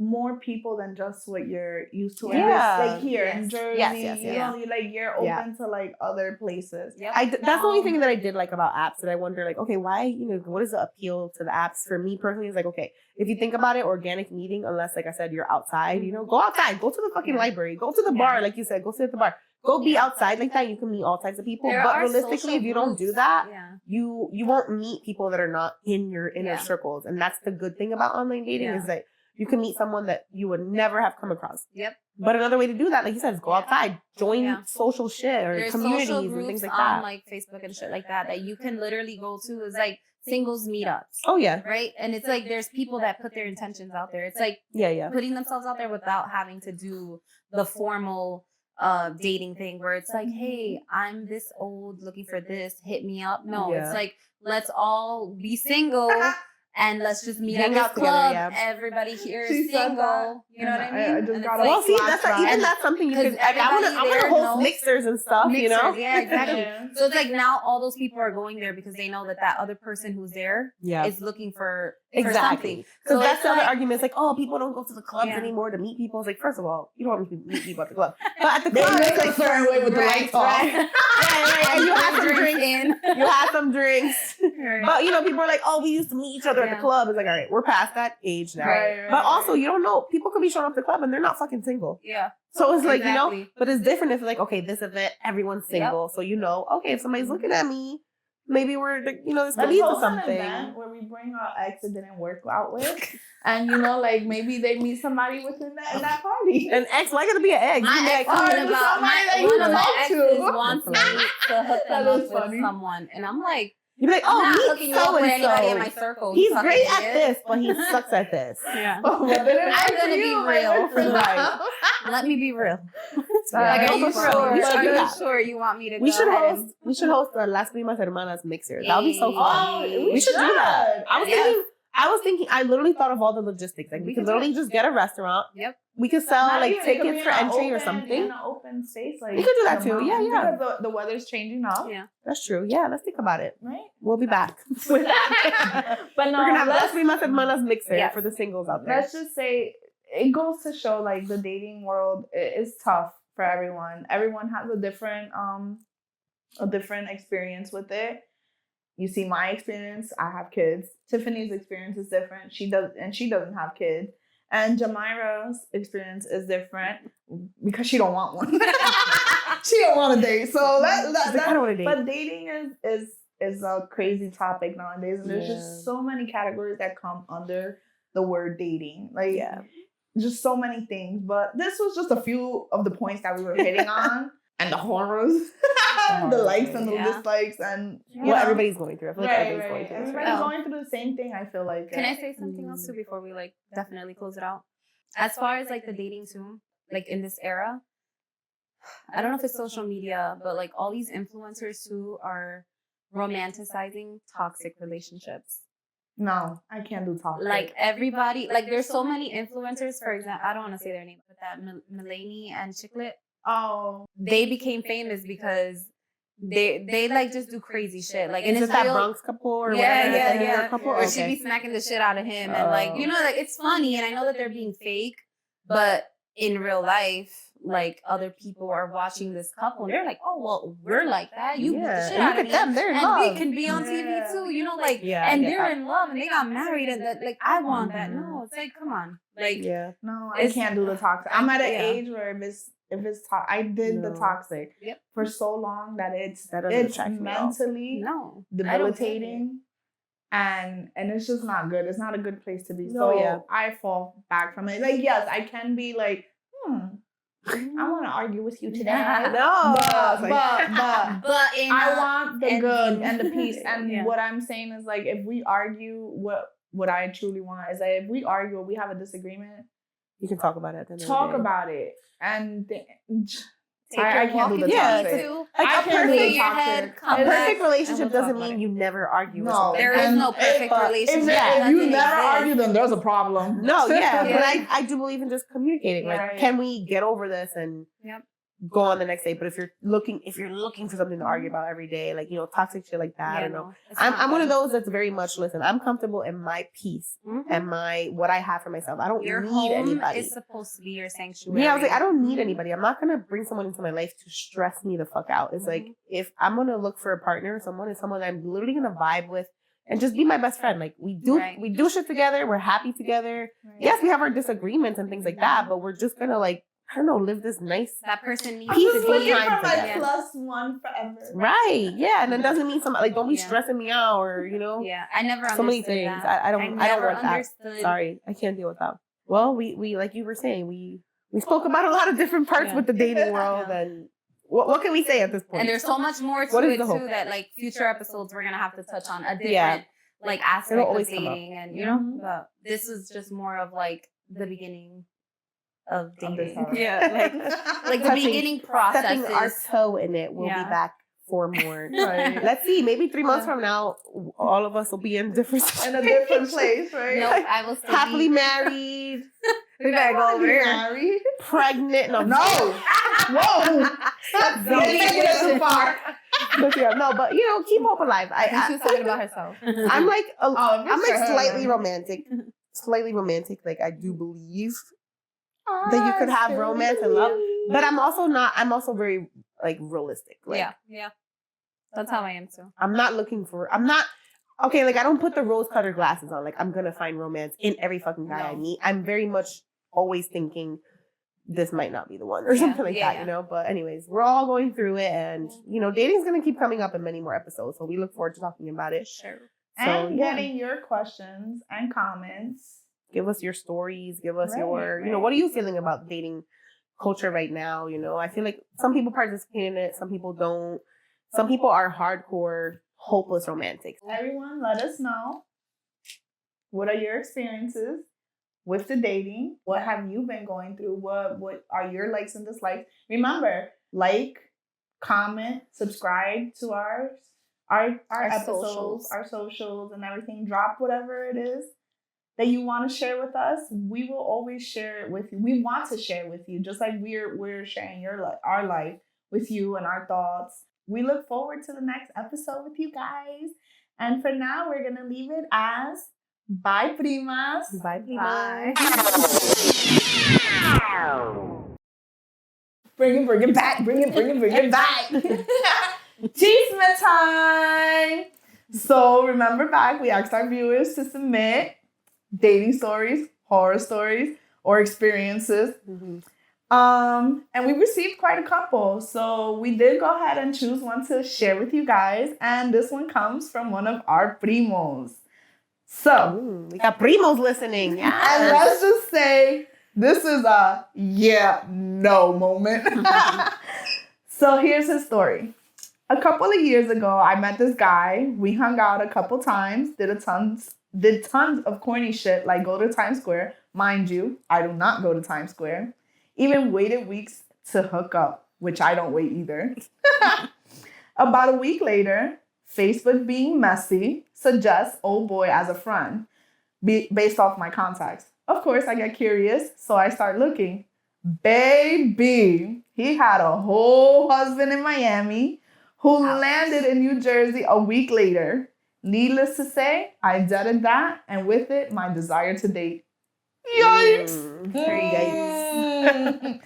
more people than just what you're used to. Yeah. Like here in Jersey, Yes. you know, you're open to like other places. Yep. That's the only thing that I did like about apps that I wonder like, okay, why, what is the appeal to the apps? For me personally, it's like, okay, if you think about it, organic meeting, unless like I said, you're outside, go outside, go to the fucking library, go to the bar, like you said, go sit at the bar, go be outside like that. You can meet all types of people. There But are realistically, social if you don't do groups. that, Yeah. you won't meet people that are not in your inner circles. And that's the good thing about online dating is that you can meet someone that you would never have come across. Yep. But another way to do that, like you said, is go outside, join social shit or There's communities social and groups things like on that. like Facebook and shit like that you can literally go to. It's like singles meetups. Oh yeah. Right? And it's like there's people that put their intentions out there. It's like Yeah. putting themselves out there without having to do the formal dating thing where it's like, hey, I'm this old looking for this, hit me up. No, it's like let's all be single and let's just meet Hang at out this together, club. yeah. Everybody here She is said that, single. You know what I and mean? I just And got it's a Well, see, flashback. even that's something you Because could. I want everybody to there host knows mixers and stuff. mixers, yeah, exactly. Yeah. So it's like now all those people are going there because they know that other person who's there Yeah. is looking for Exactly. something. Because So that's it's the other like- argument. It's like, oh, people don't go to the clubs Yeah. anymore to meet people. It's like, first of all, you don't want to meet people at the club. But at the They club, look a certain way with the lights off. and you have some drinks. in. You have some drinks. Right. But, people are like, oh, we used to meet each other at the club. It's like, all right, we're past that age now. Right. But also, you don't know. People could be showing up to the club and they're not fucking single. Yeah. So it's like, Exactly. but it's different if like, okay, this event, everyone's single. So okay, if somebody's looking at me, maybe we're, this could Let's lead to host an something. event where we bring our ex that didn't work out with, and like maybe they meet somebody within that party. An ex, why gotta be an ex? You My can ex be like, talking oh, about somebody that you one of my talk exes to. wants me to hook That them is up with funny. someone, and I'm like, you'd be like, I'm oh, not meet hooking you up with anybody in my so-and-so. circle. He's you fucking great at idiot. this, but he sucks at this. Yeah. Oh, well, then it I'm works gonna for be you, it real. works for them. Right. Let me be real. Like, Like, are you sure? We should Are do you that. sure you want me to We go should ahead host. We should host the Las Primas Hermanas mixer. That would be so fun. Oh, We should do that. Yes. I was thinking. I literally thought of all the logistics. Like we could literally just get a restaurant. Yep. We could sell Not like even, it could be tickets for in an entry or open- something. In an open space, like We could do that the too. Yeah, mountains, yeah. Because the weather's changing up, Yeah. That's true. Yeah, let's think about it. right? We'll be back. With that, but no, We're gonna have Las let's, Primas Hermanas mixer Yes. for the singles out there. let's just say it goes to show like the dating world is tough for everyone. Everyone has a different experience with it. You see my experience, I have kids. Tiffany's experience is different. She doesn't have kids. And Jamira's experience is different because she don't want one. She don't want to date. So She's like, I don't want to date. but dating is a crazy topic nowadays. And there's just so many categories that come under the word dating. Like just so many things. But this was just a few of the points that we were hitting on. And the horrors. The likes and the dislikes and what everybody's going through. I feel like everybody's going through this right Everybody's now. going through the same thing, I feel like. Can I say something else too before we like definitely close it out? As far as like the dating too, like in this era, I don't know if it's social media, but like all these influencers too are romanticizing toxic relationships. No, I can't do toxic. Like everybody, like there's so many influencers, for example, I don't want to say their name, but that Mulaney and Chiclet, oh, they became famous because they like just do crazy shit. Like, and Is it's it that real- Bronx couple or yeah, whatever? yeah, the New yeah. York couple? Where Okay. she be smacking the shit out of him, and like, you know, like it's funny, and I know that they're being fake, but in real life, like other people are watching this couple, and they're like, oh well, we're like that. You beat the shit and out look of at me, them. They're in and love. we can be on TV Yeah. too. You know, like, Yeah, I and get they're that. in love, and they got married, and that, like, I want that. Mhm. No, it's like, come on, like, Yeah. No, I It's- can't do the toxic. I'm at an yeah. age where if it's I did the No. toxic Yep. for so long that That doesn't it's attract me at all. mentally no, debilitating, and it's just not good. It's not a good place to be. No, So yeah. I fall back from it. Like, yes, I can be like, I want to argue with you today. No. But in I want the ending. good and the peace. And Yeah. what I'm saying is, like, if we argue, what I truly want is that if we argue or we have a disagreement, You can talk about it at the end of the talk day. about it. And Take I your can't walk do if the you toxic. need to. Like, I a can't do Clear the your head, toxic. come A back, perfect and we'll relationship talk doesn't about mean it. you never argue. with No, something. There is no perfect if relationship. you Doesn't never exist. argue, then there's a problem. No, yeah, Yeah. but I do believe in just communicating. Like, Right. can we get over this and Yep. go on the next day? But if you're looking for something to argue about every day, like, you know, toxic shit like that, I don't know. no, it's not I'm one of good. those that's very much, listen, I'm comfortable in my peace Mhm. and what I have for myself. I don't Your need home anybody. is supposed to be your sanctuary. Yeah, I was like, I don't need anybody. I'm not gonna bring someone into my life to stress me the fuck out. It's like, if I'm gonna look for a partner, someone I'm literally gonna vibe with and just be my best friend. Like, we do shit together, we're happy together. Yes, we have our disagreements and things like that, but we're just gonna, like, I don't know, live this nice. That person needs I'm to just be looking time for my together. +1 forever. Right, yeah, and it doesn't mean like, don't be Yeah. stressing me out, or, you know, Yeah, I never understood so many things. that. I don't never want that. understood. Sorry, I can't deal with that. Well, we like you were saying, we spoke about a lot of different parts Yeah. with the dating world, Yeah. and what can we say at this point? And there's so much more to What is it the hope? too that, like, future episodes we're gonna have to touch on a different Yeah. like aspect It'll of always come up. dating, and you know, Mhm. but this was just more of like the beginning of this dating. house. Yeah, like the Touching- beginning Stepping processes. our toe in it. We'll Yeah. be back for more. Right. Let's see. Maybe 3 months Yeah. from now, all of us will be in different In a different place, right? Nope, I will still happily be married, We better go over here. Married? pregnant. No, No. Whoa. Don't Take it too far. But yeah, no, but you know, keep hope alive. I think she was talking about herself. I'm like, Oh, I'm like sure. slightly romantic. Slightly romantic. Like, I do believe that you could have romance and love, but I'm also very, like, realistic. Like, yeah. That's how I am too. I'm not okay, like, I don't put the rose-colored glasses on. Like, I'm gonna find romance in every fucking guy I No. meet. I'm very much always thinking this might not be the one or Yeah, something like yeah, that, yeah. you know? But anyways, we're all going through it, and, you know, dating's gonna keep coming up in many more episodes, so we look forward to talking about it. Sure. So, And yeah. getting your questions and comments. Give us your stories. Give us Right, your, you know, right. what are you feeling about dating culture right now? You know, I feel like some people participate in it, some people don't. Some people are hardcore, hopeless romantics. Everyone, let us know. What are your experiences with the dating? What have you been going through? What are your likes and dislikes? Remember, like, comment, subscribe to our episodes, socials. our socials, and everything. Drop whatever it is that you want to share with us. We will always share it with you. We want to share with you, just like we're sharing our life with you and our thoughts. We look forward to the next episode with you guys. And for now, we're gonna leave it as bye, primas. Bye. Bye. Bring it back. Bring it back. Chisme time. So remember back, we asked our viewers to submit dating stories, horror stories, or experiences. Mhm. And we received quite a couple. So we did go ahead and choose one to share with you guys. And this one comes from one of our primos. So, Ooh, we got primos listening. and Yeah. let's just say this is a no moment. So here's his story. A couple of years ago, I met this guy. We hung out a couple times, did tons of corny shit like go to Times Square. Mind you, I do not go to Times Square. Even waited weeks to hook up, which I don't wait either. About a week later, Facebook being messy suggests old boy as a friend based off my contacts. Of course, I get curious, so I start looking. Baby, he had a whole husband in Miami, who Ouch. landed in New Jersey a week later. Needless to say, I deaded that, and with it, my desire to date. Yikes! Yikes.